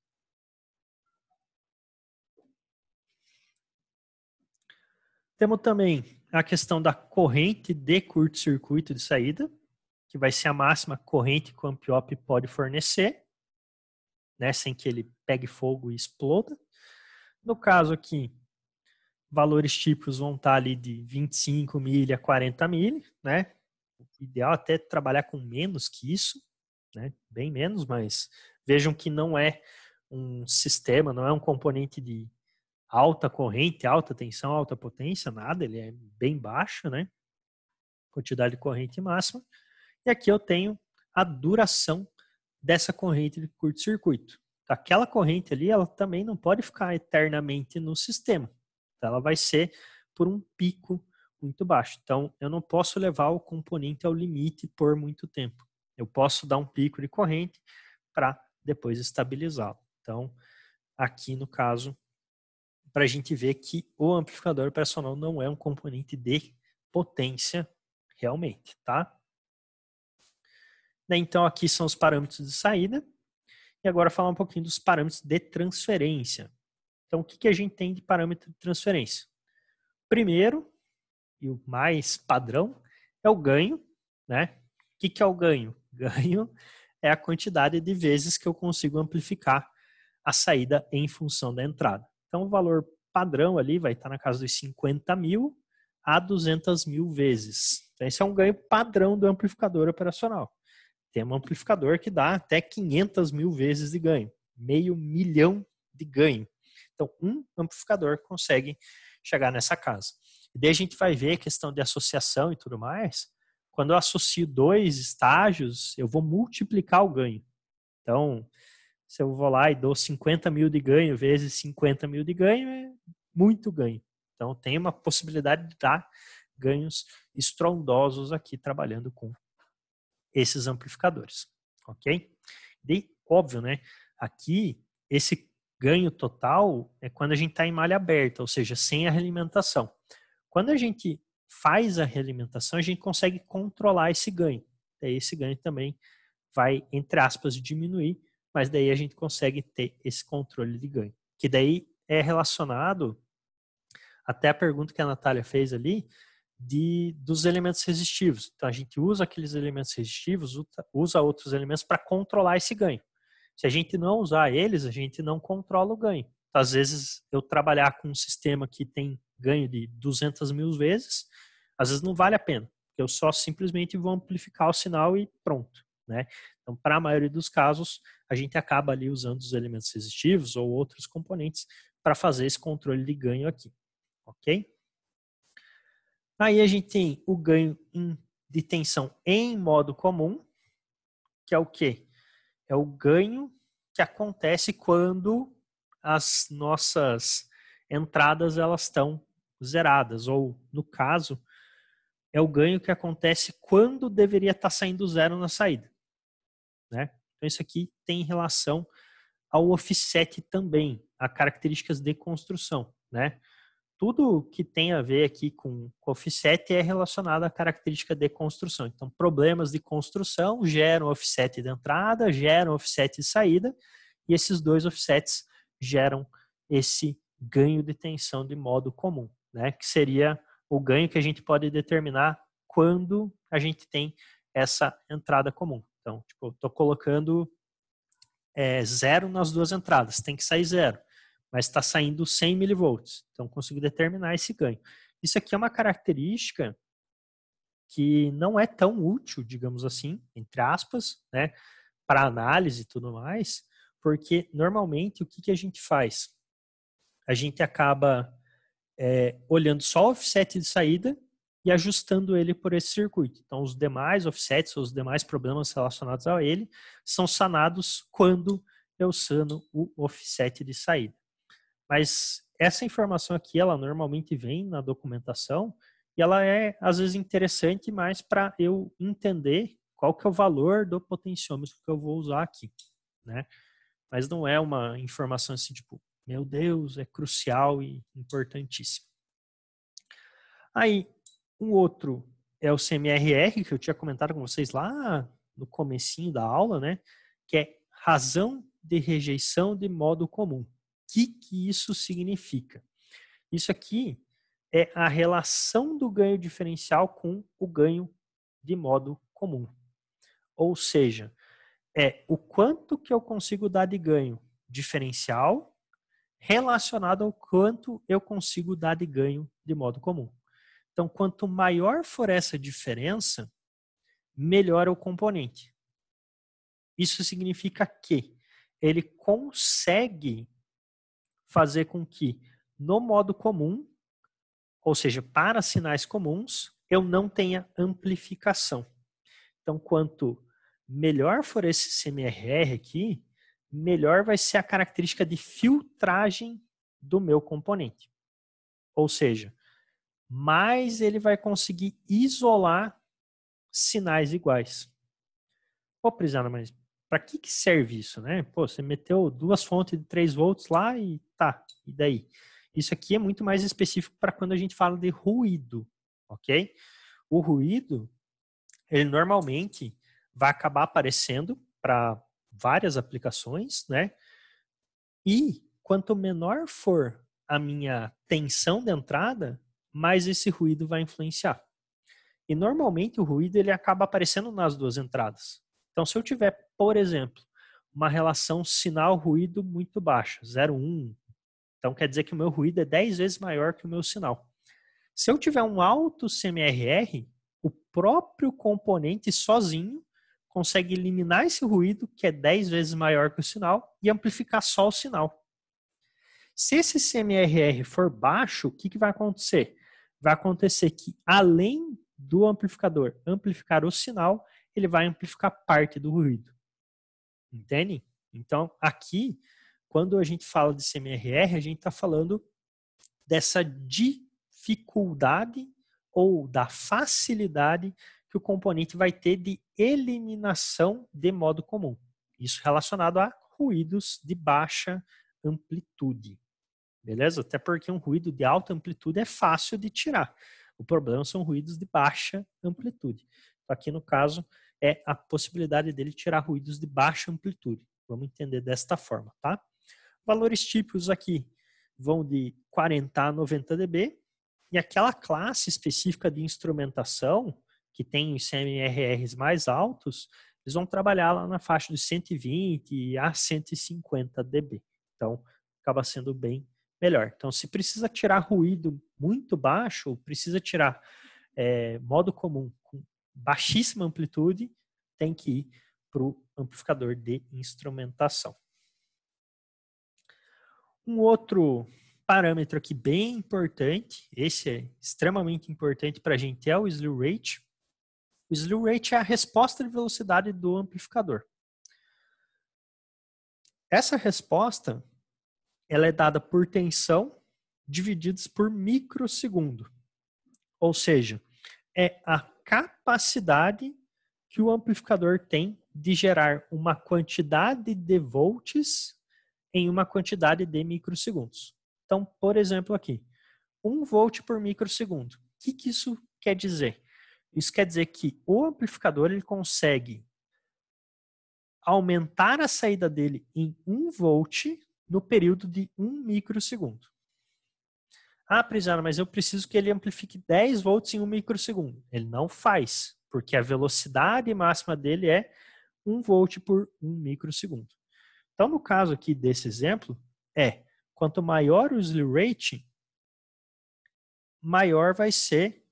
Temos também a questão da corrente de curto-circuito de saída, que vai ser a máxima corrente que o amp-op pode fornecer, né, sem que ele pegue fogo e exploda. No caso aqui, valores típicos vão estar ali de 25 milha a 40 milha, né? O ideal é até trabalhar com menos que isso, né? Bem menos, mas vejam que não é um sistema, não é um componente de alta corrente, alta tensão, alta potência, nada, ele é bem baixo, né? Quantidade de corrente máxima. E aqui eu tenho a duração dessa corrente de curto-circuito. Aquela corrente ali, ela também não pode ficar eternamente no sistema. Ela vai ser por um pico muito baixo. Então, eu não posso levar o componente ao limite por muito tempo. Eu posso dar um pico de corrente para depois estabilizá-lo. Então, aqui no caso, para a gente ver que o amplificador operacional não é um componente de potência realmente, tá? Então, aqui são os parâmetros de saída. E agora falar um pouquinho dos parâmetros de transferência. Então, o que a gente tem de parâmetro de transferência? Primeiro, e o mais padrão, é o ganho, né? O que é o ganho? Ganho é a quantidade de vezes que eu consigo amplificar a saída em função da entrada. Então, o valor padrão ali vai estar na casa dos 50 mil a 200 mil vezes. Então, esse é um ganho padrão do amplificador operacional. Tem um amplificador que dá até 500 mil vezes de ganho, 500 mil de ganho. Então, um amplificador consegue chegar nessa casa. E daí a gente vai ver a questão de associação e tudo mais. Quando eu associo dois estágios, eu vou multiplicar o ganho. Então, se eu vou lá e dou 50 mil de ganho vezes 50 mil de ganho, é muito ganho. Então, tem uma possibilidade de dar ganhos estrondosos aqui trabalhando com esses amplificadores, ok? E, óbvio, né? Aqui, esse ganho total é quando a gente está em malha aberta, ou seja, sem a realimentação. Quando a gente faz a realimentação, a gente consegue controlar esse ganho. Daí esse ganho também vai, entre aspas, diminuir, mas daí a gente consegue ter esse controle de ganho. Que daí é relacionado até a pergunta que a Natália fez ali, dos elementos resistivos. Então, a gente usa aqueles elementos resistivos, usa outros elementos para controlar esse ganho. Se a gente não usar eles, a gente não controla o ganho. Então, às vezes, eu trabalhar com um sistema que tem ganho de 200 mil vezes, às vezes não vale a pena, porque eu só simplesmente vou amplificar o sinal e pronto, né? Então, para a maioria dos casos, a gente acaba ali usando os elementos resistivos ou outros componentes para fazer esse controle de ganho aqui, ok? Aí a gente tem o ganho de tensão em modo comum, que é o quê? É o ganho que acontece quando as nossas entradas elas estão zeradas, ou no caso, é o ganho que acontece quando deveria estar saindo zero na saída, né? Então isso aqui tem relação ao offset também, a características de construção, né? Tudo que tem a ver aqui com offset é relacionado à característica de construção. Então, problemas de construção geram offset de entrada, geram offset de saída, e esses dois offsets geram esse ganho de tensão de modo comum, né? Que seria o ganho que a gente pode determinar quando a gente tem essa entrada comum. Então, tipo, eu estou colocando zero nas duas entradas, tem que sair zero, mas está saindo 100 milivolts, então consigo determinar esse ganho. Isso aqui é uma característica que não é tão útil, digamos assim, entre aspas, né, para análise e tudo mais, porque normalmente o que a gente faz? A gente acaba olhando só o offset de saída e ajustando ele por esse circuito. Então, os demais offsets, os demais problemas relacionados a ele, são sanados quando eu sano o offset de saída. Mas essa informação aqui, ela normalmente vem na documentação e ela é, às vezes, interessante, mas para eu entender qual que é o valor do potenciômetro que eu vou usar aqui, né? Mas não é uma informação assim, tipo, meu Deus, é crucial e importantíssimo. Aí, um outro é o CMRR, que eu tinha comentado com vocês lá no comecinho da aula, né? Que é razão de rejeição de modo comum. O que isso significa? Isso aqui é a relação do ganho diferencial com o ganho de modo comum. Ou seja, é o quanto que eu consigo dar de ganho diferencial relacionado ao quanto eu consigo dar de ganho de modo comum. Então, quanto maior for essa diferença, melhor é o componente. Isso significa que ele consegue fazer com que, no modo comum, ou seja, para sinais comuns, eu não tenha amplificação. Então, quanto melhor for esse CMRR aqui, melhor vai ser a característica de filtragem do meu componente. Ou seja, mais ele vai conseguir isolar sinais iguais. Pô, Prisana, mas para que serve isso, né? Pô, você meteu 2 fontes de 3 volts lá e tá, e daí? Isso aqui é muito mais específico para quando a gente fala de ruído, ok? O ruído, ele normalmente vai acabar aparecendo para várias aplicações, né? E quanto menor for a minha tensão de entrada, mais esse ruído vai influenciar. E normalmente o ruído ele acaba aparecendo nas 2 entradas. Então, se eu tiver, por exemplo, uma relação sinal-ruído muito baixa, 0,1, então quer dizer que o meu ruído é 10 vezes maior que o meu sinal. Se eu tiver um alto CMRR, o próprio componente sozinho consegue eliminar esse ruído, que é 10 vezes maior que o sinal, e amplificar só o sinal. Se esse CMRR for baixo, o que vai acontecer? Vai acontecer que, além do amplificador amplificar o sinal, ele vai amplificar parte do ruído. Entende? Então, aqui, quando a gente fala de CMRR, a gente está falando dessa dificuldade ou da facilidade que o componente vai ter de eliminação de modo comum. Isso relacionado a ruídos de baixa amplitude. Beleza? Até porque um ruído de alta amplitude é fácil de tirar. O problema são ruídos de baixa amplitude. Então, aqui no caso é a possibilidade dele tirar ruídos de baixa amplitude. Vamos entender desta forma, tá? Valores típicos aqui vão de 40 a 90 dB e aquela classe específica de instrumentação que tem os CMRRs mais altos, eles vão trabalhar lá na faixa de 120 a 150 dB. Então, acaba sendo bem melhor. Então, se precisa tirar ruído muito baixo, ou precisa tirar modo comum com baixíssima amplitude, tem que ir para o amplificador de instrumentação. Um outro parâmetro aqui bem importante, esse é extremamente importante para a gente, é o slew rate. O slew rate é a resposta de velocidade do amplificador. Essa resposta ela é dada por tensão divididos por microsegundo. Ou seja, é a capacidade que o amplificador tem de gerar uma quantidade de volts em uma quantidade de microsegundos. Então, por exemplo aqui, 1 volt por microsegundo. O que isso quer dizer? Isso quer dizer que o amplificador ele consegue aumentar a saída dele em 1 volt no período de 1 microsegundo. Ah, Prisana, mas eu preciso que ele amplifique 10 volts em 1 microsegundo. Ele não faz, porque a velocidade máxima dele é 1 volt por 1 microsegundo. Então, no caso aqui desse exemplo, quanto maior o slew rate, maior vai ser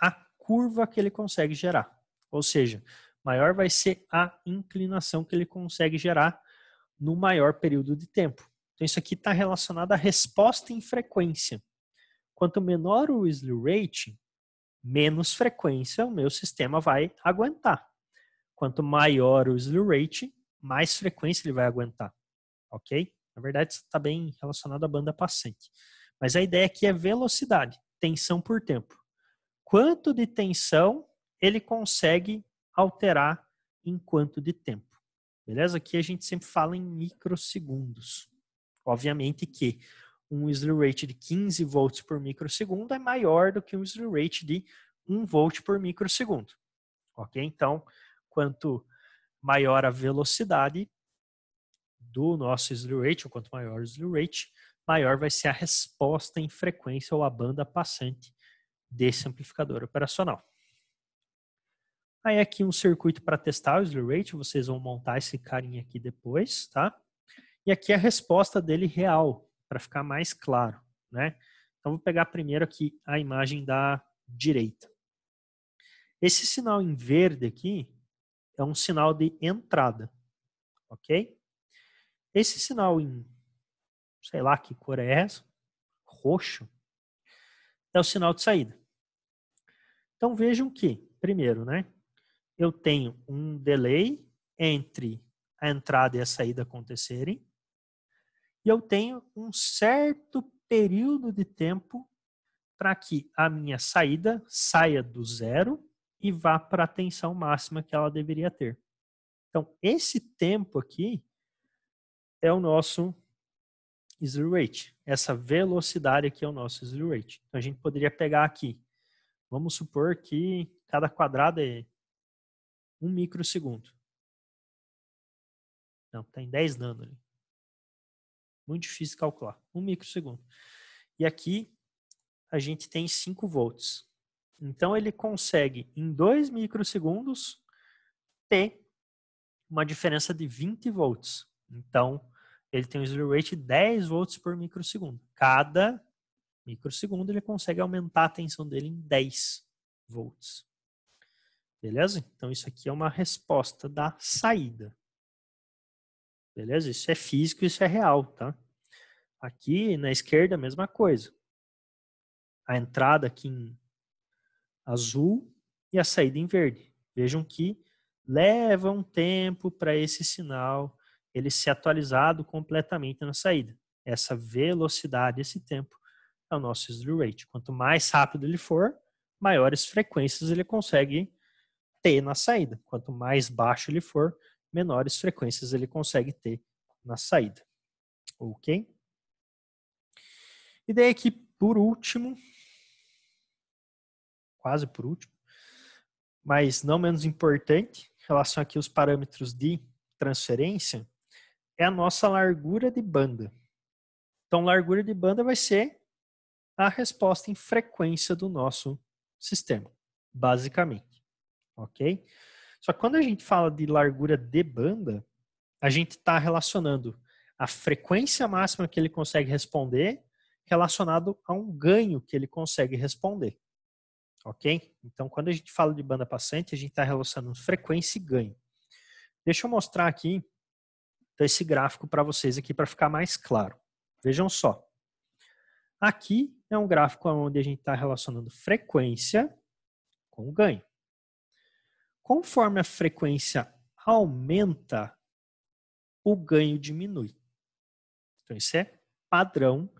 a curva que ele consegue gerar. Ou seja, maior vai ser a inclinação que ele consegue gerar no maior período de tempo. Então, isso aqui está relacionado à resposta em frequência. Quanto menor o slew rate, menos frequência o meu sistema vai aguentar. Quanto maior o slew rate, mais frequência ele vai aguentar. Ok? Na verdade, isso está bem relacionado à banda passante. Mas a ideia aqui é velocidade, tensão por tempo. Quanto de tensão ele consegue alterar em quanto de tempo. Beleza? Aqui a gente sempre fala em microsegundos. Obviamente que um slew rate de 15 volts por microsegundo é maior do que um slew rate de 1 volt por microsegundo. Ok? Então, quanto maior a velocidade do nosso slew rate, ou quanto maior o slew rate, maior vai ser a resposta em frequência ou a banda passante desse amplificador operacional. Aí aqui um circuito para testar o slew rate, vocês vão montar esse carinha aqui depois, tá? E aqui a resposta dele real, para ficar mais claro, né? Então, vou pegar primeiro aqui a imagem da direita. Esse sinal em verde aqui é um sinal de entrada, ok? Esse sinal em, sei lá que cor é essa, roxo, é o sinal de saída. Então, vejam que, primeiro, né? Eu tenho um delay entre a entrada e a saída acontecerem, e eu tenho um certo período de tempo para que a minha saída saia do zero e vá para a tensão máxima que ela deveria ter. Então, esse tempo aqui é o nosso slew rate. Essa velocidade aqui é o nosso slew rate. Então, a gente poderia pegar aqui. Vamos supor que cada quadrado é 1 microsegundo. Não, está em 10 nano ali. Muito difícil de calcular. 1 microsegundo. E aqui a gente tem 5 volts. Então ele consegue, em 2 microsegundos, ter uma diferença de 20 volts. Então, ele tem um slew rate de 10 volts por microsegundo. Cada microsegundo ele consegue aumentar a tensão dele em 10 volts. Beleza? Então, isso aqui é uma resposta da saída. Beleza? Isso é físico, isso é real, tá? Aqui na esquerda, a mesma coisa. A entrada aqui em azul e a saída em verde. Vejam que leva um tempo para esse sinal ele ser atualizado completamente na saída. Essa velocidade, esse tempo, é o nosso slew rate. Quanto mais rápido ele for, maiores frequências ele consegue ter na saída. Quanto mais baixo ele for, menores frequências ele consegue ter na saída. Ok? E daí aqui, por último, quase por último, mas não menos importante, em relação aqui aos parâmetros de transferência, é a nossa largura de banda. Então, largura de banda vai ser a resposta em frequência do nosso sistema, basicamente. Ok? Só que quando a gente fala de largura de banda, a gente está relacionando a frequência máxima que ele consegue responder relacionado a um ganho que ele consegue responder. Ok? Então, quando a gente fala de banda passante, a gente está relacionando frequência e ganho. Deixa eu mostrar aqui esse gráfico para vocês aqui para ficar mais claro. Vejam só. Aqui é um gráfico onde a gente está relacionando frequência com ganho. Conforme a frequência aumenta, o ganho diminui. Então, isso é padrão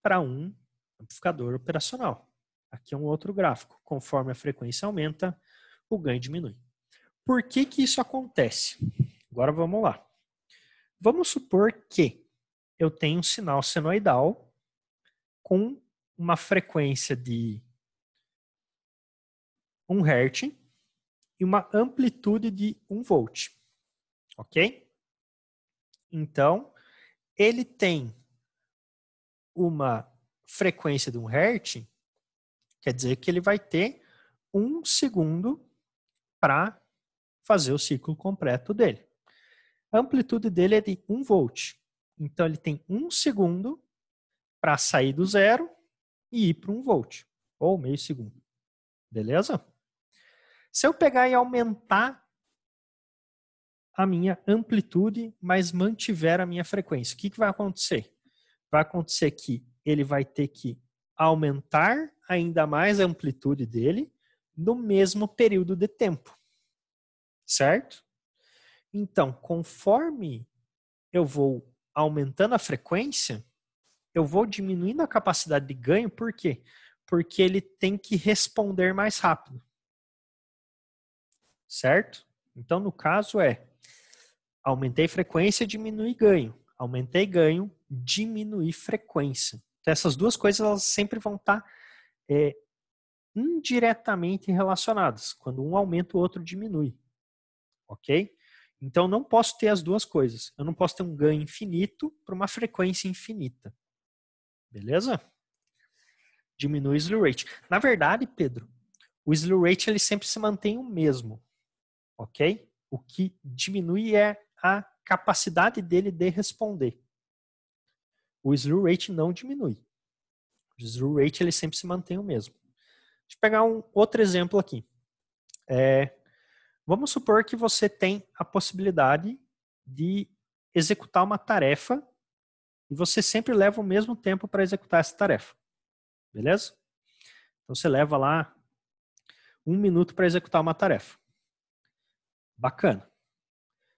para um amplificador operacional. Aqui é um outro gráfico. Conforme a frequência aumenta, o ganho diminui. Por que que isso acontece? Agora vamos lá. Vamos supor que eu tenho um sinal senoidal com uma frequência de 1 Hz e uma amplitude de 1 volt. Ok? Então, ele tem uma frequência de 1 Hz, quer dizer que ele vai ter 1 segundo para fazer o ciclo completo dele. A amplitude dele é de 1 volt. Então, ele tem 1 segundo para sair do zero e ir para 1 volt, ou meio segundo. Beleza? Se eu pegar e aumentar a minha amplitude, mas mantiver a minha frequência, o que vai acontecer? Vai acontecer que ele vai ter que aumentar ainda mais a amplitude dele no mesmo período de tempo. Certo? Então, conforme eu vou aumentando a frequência, eu vou diminuindo a capacidade de ganho, por quê? Porque ele tem que responder mais rápido. Certo? Então, no caso aumentei frequência, diminui ganho. Aumentei ganho, diminui frequência. Então, essas duas coisas elas sempre vão estar indiretamente relacionadas. Quando um aumenta, o outro diminui. Ok? Então, não posso ter as duas coisas. Eu não posso ter um ganho infinito para uma frequência infinita. Beleza? Diminui o slew rate. Na verdade, Pedro, o slew rate ele sempre se mantém o mesmo. Ok? O que diminui é a capacidade dele de responder. o slew rate não diminui. O slew rate ele sempre se mantém o mesmo. Deixa eu pegar um outro exemplo aqui. Vamos supor que você tem a possibilidade de executar uma tarefa e você sempre leva o mesmo tempo para executar essa tarefa. Beleza? Então você leva lá 1 minuto para executar uma tarefa. Bacana.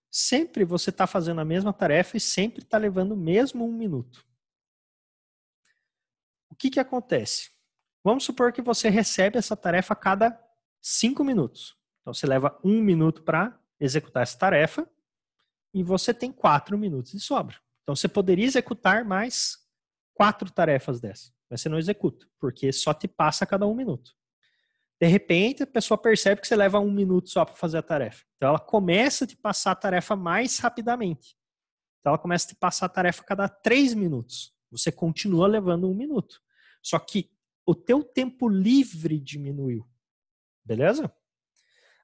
Sempre você está fazendo a mesma tarefa e sempre está levando o mesmo 1 minuto. O que acontece? Vamos supor que você recebe essa tarefa a cada 5 minutos. Então você leva 1 minuto para executar essa tarefa e você tem 4 minutos de sobra. Então você poderia executar mais 4 tarefas dessas, mas você não executa, porque só te passa a cada 1 minuto. De repente, a pessoa percebe que você leva 1 minuto só para fazer a tarefa. Então ela começa a te passar a tarefa mais rapidamente. Então ela começa a te passar a tarefa a cada 3 minutos. Você continua levando 1 minuto. Só que o teu tempo livre diminuiu. Beleza?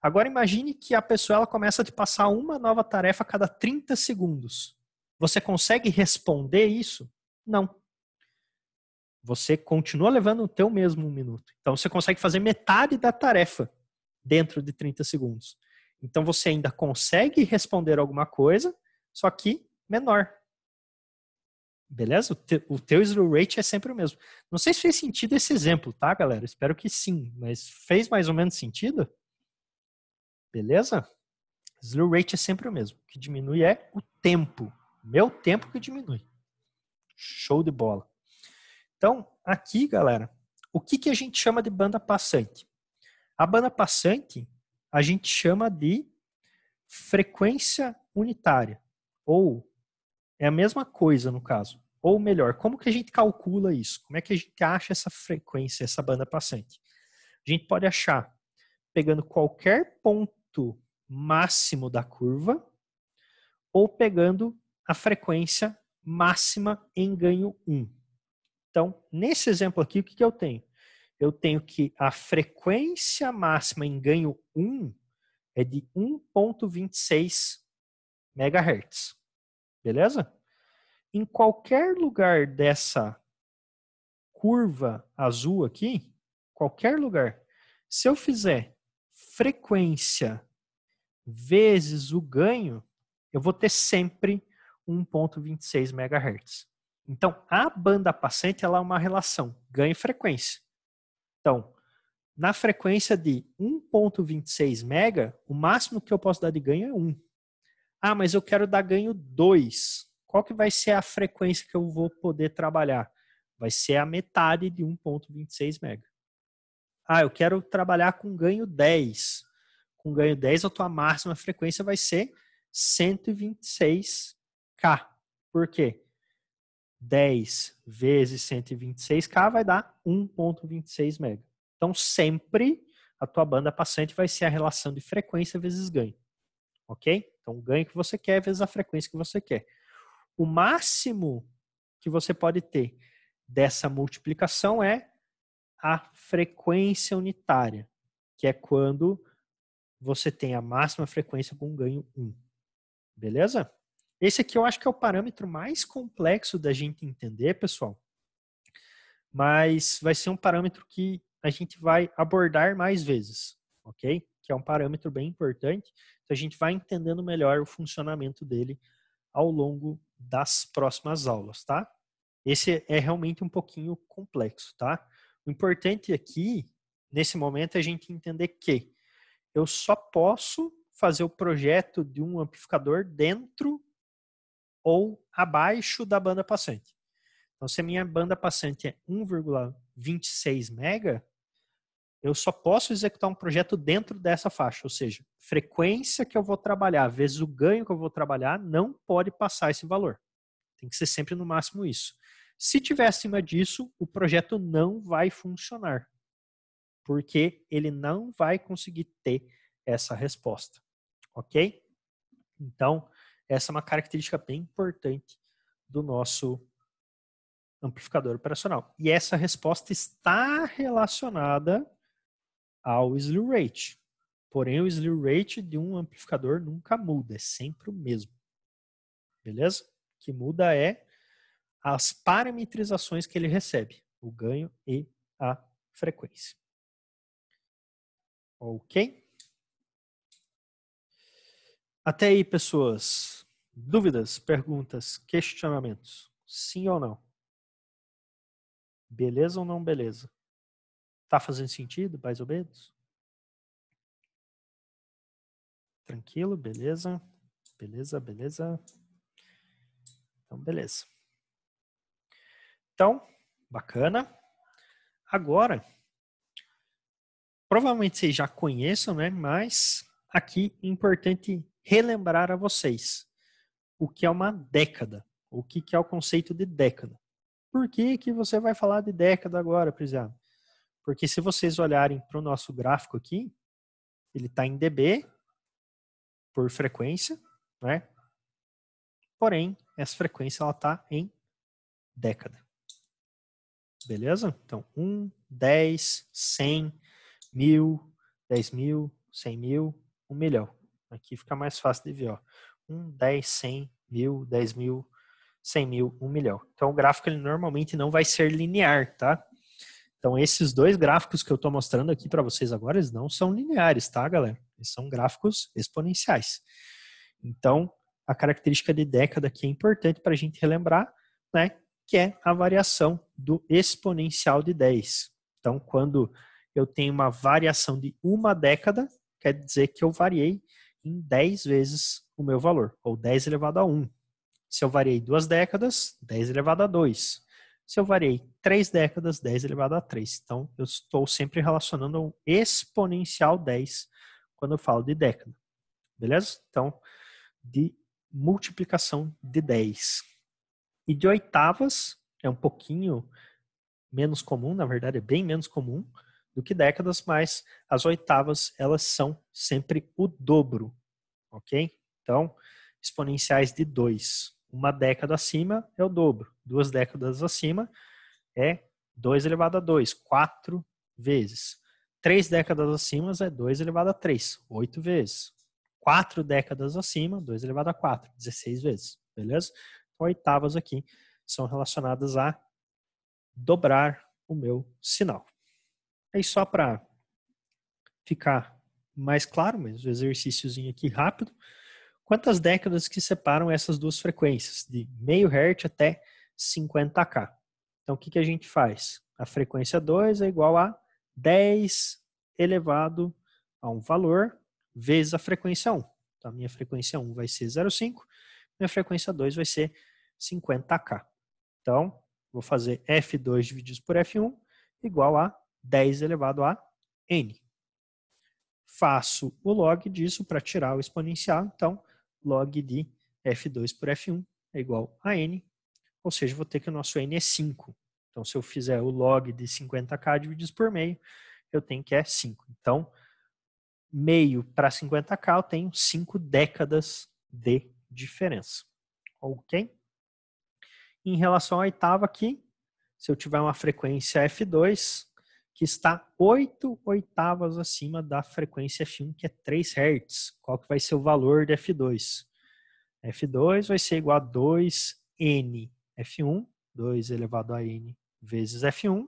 Agora imagine que a pessoa ela começa a te passar uma nova tarefa a cada 30 segundos. Você consegue responder isso? Não. Você continua levando o teu mesmo 1 minuto. Então você consegue fazer metade da tarefa dentro de 30 segundos. Então você ainda consegue responder alguma coisa, só que menor. Beleza? O teu slew rate é sempre o mesmo. Não sei se fez sentido esse exemplo, tá, galera? Espero que sim, mas fez mais ou menos sentido? Beleza? Slew rate é sempre o mesmo. O que diminui é o tempo. Meu tempo que diminui. Show de bola. Então, aqui, galera, o que a gente chama de banda passante? A banda passante, a gente chama de frequência unitária. Ou é a mesma coisa no caso. Ou melhor, como que a gente calcula isso? Como é que a gente acha essa frequência, essa banda passante? A gente pode achar pegando qualquer ponto máximo da curva ou pegando a frequência máxima em ganho 1. Então, nesse exemplo aqui, o que eu tenho? Eu tenho que a frequência máxima em ganho 1 é de 1.26 MHz. Beleza? Em qualquer lugar dessa curva azul aqui, qualquer lugar, se eu fizer frequência vezes o ganho, eu vou ter sempre 1.26 MHz. Então, a banda passante ela é uma relação ganho e frequência. Então, na frequência de 1.26 MHz, o máximo que eu posso dar de ganho é 1. Ah, mas eu quero dar ganho 2. Qual que vai ser a frequência que eu vou poder trabalhar? Vai ser a metade de 1.26 MHz. Ah, eu quero trabalhar com ganho 10. Com ganho 10, a tua máxima frequência vai ser 126K. Por quê? 10 vezes 126K vai dar 1.26 MHz. Então, sempre a tua banda passante vai ser a relação de frequência vezes ganho. Ok? Então, o ganho que você quer vezes a frequência que você quer. O máximo que você pode ter dessa multiplicação é a frequência unitária, que é quando você tem a máxima frequência com ganho 1. Beleza? Esse aqui eu acho que é o parâmetro mais complexo da gente entender, pessoal. Mas vai ser um parâmetro que a gente vai abordar mais vezes, ok? Que é um parâmetro bem importante. Então a gente vai entendendo melhor o funcionamento dele ao longo das próximas aulas, tá? Esse é realmente um pouquinho complexo, tá? O importante aqui, nesse momento, é a gente entender que eu só posso fazer o projeto de um amplificador dentro ou abaixo da banda passante. Então, se a minha banda passante é 1,26 MHz, eu só posso executar um projeto dentro dessa faixa, ou seja, frequência que eu vou trabalhar vezes o ganho que eu vou trabalhar não pode passar esse valor. Tem que ser sempre no máximo isso. Se tiver acima disso, o projeto não vai funcionar, porque ele não vai conseguir ter essa resposta, ok? Então, essa é uma característica bem importante do nosso amplificador operacional. E essa resposta está relacionada ao slew rate. Porém, o slew rate de um amplificador nunca muda, é sempre o mesmo. Beleza? O que muda é as parametrizações que ele recebe, o ganho e a frequência. Ok? Até aí, pessoas. Dúvidas, perguntas, questionamentos? Sim ou não? Beleza ou não beleza? Tá fazendo sentido, mais ou menos? Tranquilo, beleza? Beleza, beleza. Então, beleza. Então, bacana. Agora, provavelmente vocês já conheçam, né? Mas aqui é importante relembrar a vocês o que é uma década, o que é o conceito de década. Por que que você vai falar de década agora, Prisciano? Porque se vocês olharem para o nosso gráfico aqui, ele está em dB por frequência, né? Porém, essa frequência está em década. Beleza? Então, 1, 10, 100, 1000, 10.000, 100.000, 1 milhão. Aqui fica mais fácil de ver. Ó. 1, 10, 100, 1000, 10.000, 100.000, 1 milhão. Então, o gráfico ele normalmente não vai ser linear, tá? Então, esses dois gráficos que eu estou mostrando aqui para vocês agora, eles não são lineares, tá, galera? Eles são gráficos exponenciais. Então, a característica de década aqui é importante para a gente relembrar, né? Que é a variação do exponencial de 10. Então, quando eu tenho uma variação de uma década, quer dizer que eu variei em 10 vezes o meu valor, ou 10 elevado a 1. Se eu variei 2 décadas, 10 elevado a 2. Se eu variei 3 décadas, 10 elevado a 3. Então, eu estou sempre relacionando um exponencial 10 quando eu falo de década. Beleza? Então, de multiplicação de 10. E de oitavas é um pouquinho menos comum, na verdade é bem menos comum do que décadas, mas as oitavas elas são sempre o dobro, ok? Então, exponenciais de 2. Uma década acima é o dobro. 2 décadas acima é 2 elevado a 2, 4 vezes. 3 décadas acima é 2 elevado a 3, 8 vezes. 4 décadas acima, 2 elevado a 4, 16 vezes. Beleza? Então, oitavas aqui são relacionadas a dobrar o meu sinal. Aí só para ficar mais claro, mas o exercíciozinho aqui rápido. Quantas décadas que separam essas duas frequências, de meio hertz até 50K? Então, o que a gente faz? A frequência 2 é igual a 10 elevado a um valor vezes a frequência 1. Então, a minha frequência 1 vai ser 0,5, minha frequência 2 vai ser 50K. Então, vou fazer F2 dividido por F1 igual a 10 elevado a N. Faço o log disso para tirar o exponencial, então log de F2 por F1 é igual a N, ou seja, vou ter que o nosso N é 5. Então, se eu fizer o log de 50K dividido por meio, eu tenho que é 5. Então, meio para 50K, eu tenho 5 décadas de diferença. Ok? Em relação à oitava aqui, se eu tiver uma frequência F2, que está 8 oitavas acima da frequência F1, que é 3 Hz. Qual que vai ser o valor de F2? F2 vai ser igual a 2N F1, 2 elevado a N vezes F1.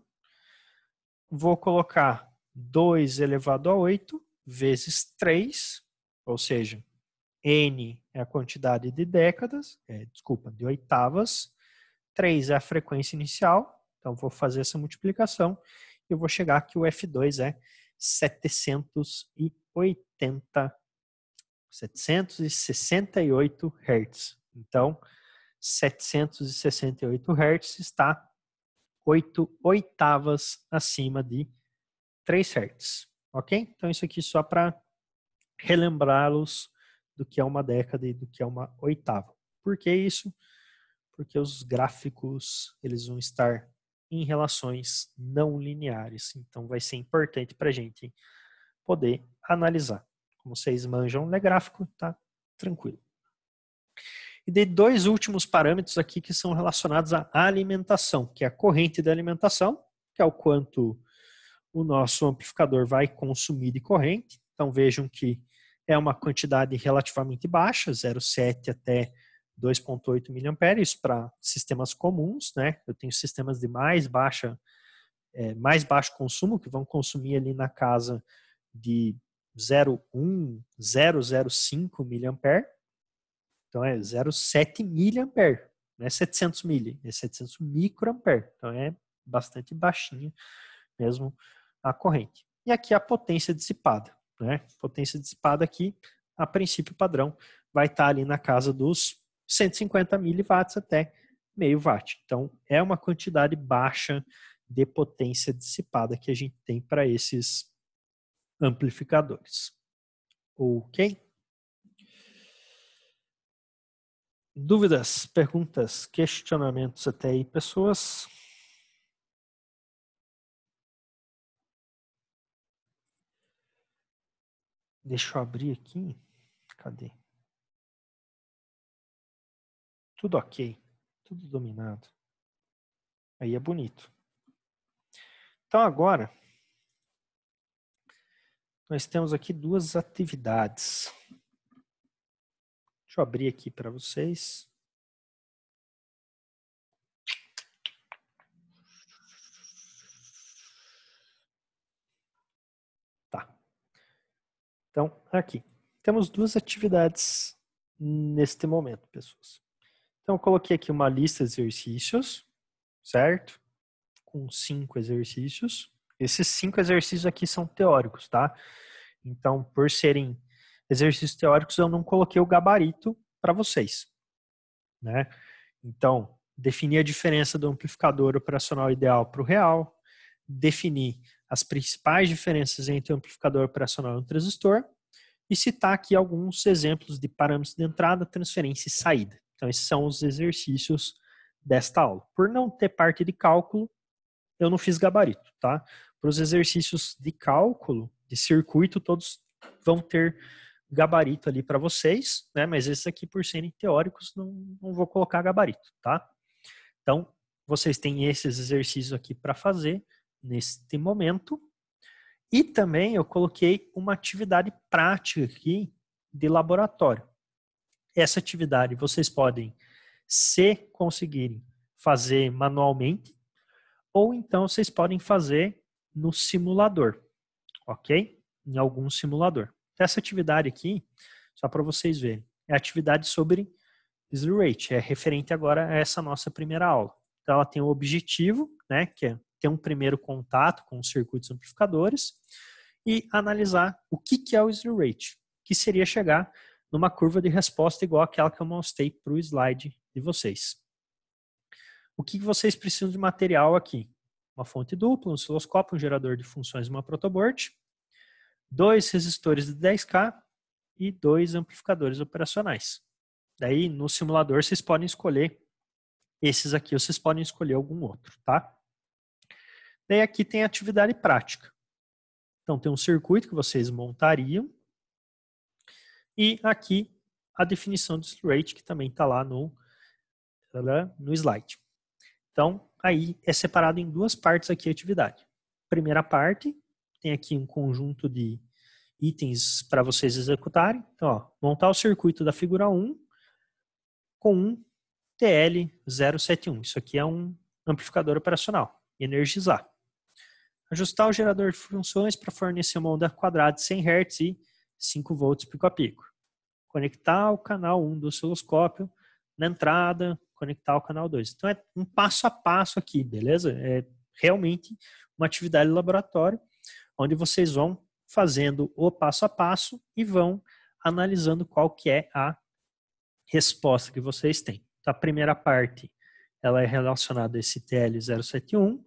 Vou colocar 2 elevado a 8 vezes 3, ou seja, N é a quantidade de décadas, de oitavas, 3 é a frequência inicial, então vou fazer essa multiplicação e eu vou chegar que o F2 é 768 Hz. Então, 768 Hz está 8 oitavas acima de 3 Hz. Ok? Então, isso aqui só para relembrá-los do que é uma década e do que é uma oitava. Por que isso? Porque os gráficos eles vão estar em relações não lineares. Então, vai ser importante para a gente poder analisar. Como vocês manjam, é gráfico, tá tranquilo. E de dois últimos parâmetros aqui que são relacionados à alimentação, que é a corrente de alimentação, que é o quanto o nosso amplificador vai consumir de corrente. Então, vejam que é uma quantidade relativamente baixa, 0,7 até 2,8 mA, isso para sistemas comuns, né? Eu tenho sistemas de mais baixo consumo, que vão consumir ali na casa de 0,1, 0,05 mA. Então é 0,7 mA, não é 700 mili, é 700 microampere. Então é bastante baixinha mesmo a corrente. E aqui a potência dissipada, né? Potência dissipada aqui, a princípio padrão, vai estar ali na casa dos 150 miliwatts até meio watt. Então é uma quantidade baixa de potência dissipada que a gente tem para esses amplificadores. Ok? Dúvidas, perguntas, questionamentos até aí, pessoas? Deixa eu abrir aqui. Cadê? Tudo ok. Tudo dominado. Aí é bonito. Então agora, nós temos aqui duas atividades. Deixa eu abrir aqui para vocês. Tá. Então, aqui. Temos duas atividades neste momento, pessoas. Então, eu coloquei aqui uma lista de exercícios, certo? Com 5 exercícios. Esses 5 exercícios aqui são teóricos, tá? Então, por serem exercícios teóricos, eu não coloquei o gabarito para vocês, né? Então, definir a diferença do amplificador operacional ideal para o real, definir as principais diferenças entre o amplificador operacional e o transistor e citar aqui alguns exemplos de parâmetros de entrada, transferência e saída. Então, esses são os exercícios desta aula. Por não ter parte de cálculo, eu não fiz gabarito, tá? Para os exercícios de cálculo, de circuito, todos vão ter gabarito ali para vocês, né? Mas esses aqui, por serem teóricos, não vou colocar gabarito, tá? Então, vocês têm esses exercícios aqui para fazer neste momento. E também eu coloquei uma atividade prática aqui de laboratório. Essa atividade vocês podem, se conseguirem, fazer manualmente, ou então vocês podem fazer no simulador, ok? Em algum simulador. Essa atividade aqui, só para vocês verem, é a atividade sobre slew rate, é referente agora a essa nossa primeira aula. Então ela tem o objetivo, né, que é ter um primeiro contato com os circuitos amplificadores e analisar o que é o slew rate, que seria chegar numa curva de resposta igual àquela que eu mostrei para o slide de vocês. O que vocês precisam de material aqui? Uma fonte dupla, um osciloscópio, um gerador de funções e uma protoboard, 2 resistores de 10K e 2 amplificadores operacionais. Daí, no simulador, vocês podem escolher esses aqui, ou vocês podem escolher algum outro, tá? Daí aqui tem a atividade prática. Então, tem um circuito que vocês montariam e aqui a definição do slew rate, que também está lá no slide. Então, aí é separado em duas partes aqui a atividade. Primeira parte, tem aqui um conjunto de itens para vocês executarem. Então, ó, montar o circuito da figura 1 com um TL071. Isso aqui é um amplificador operacional. Energizar. Ajustar o gerador de funções para fornecer uma onda quadrada de 100 Hz e 5 volts pico a pico. Conectar o canal 1 do osciloscópio na entrada, conectar o canal 2. Então é um passo a passo aqui, beleza? É realmente uma atividade de laboratório, onde vocês vão fazendo o passo a passo e vão analisando qual que é a resposta que vocês têm. Então, a primeira parte ela é relacionada a esse TL071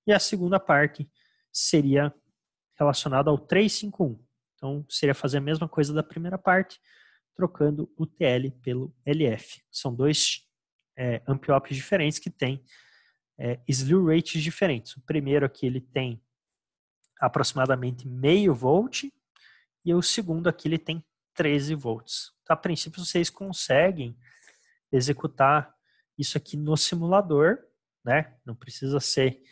e a segunda parte seria relacionada ao 351. Então, seria fazer a mesma coisa da primeira parte, trocando o TL pelo LF. São dois amp-ops diferentes que têm slew rates diferentes. O primeiro aqui ele tem aproximadamente meio volt e o segundo aqui ele tem 13 volts. Então, a princípio vocês conseguem executar isso aqui no simulador, né? Não precisa ser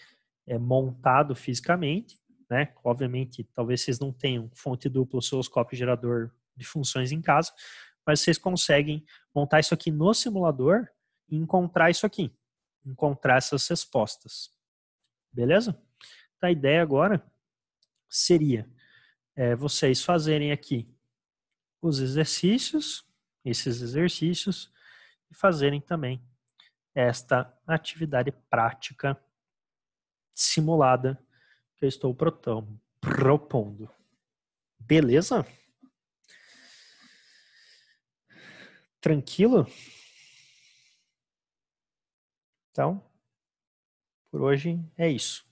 montado fisicamente, né? Obviamente, talvez vocês não tenham fonte dupla, osciloscópio, gerador de funções em casa, mas vocês conseguem montar isso aqui no simulador e encontrar isso aqui, encontrar essas respostas. Beleza? Então, a ideia agora seria vocês fazerem aqui os exercícios, esses exercícios, e fazerem também esta atividade prática simulada que eu estou propondo. Beleza? Tranquilo? Então, por hoje é isso.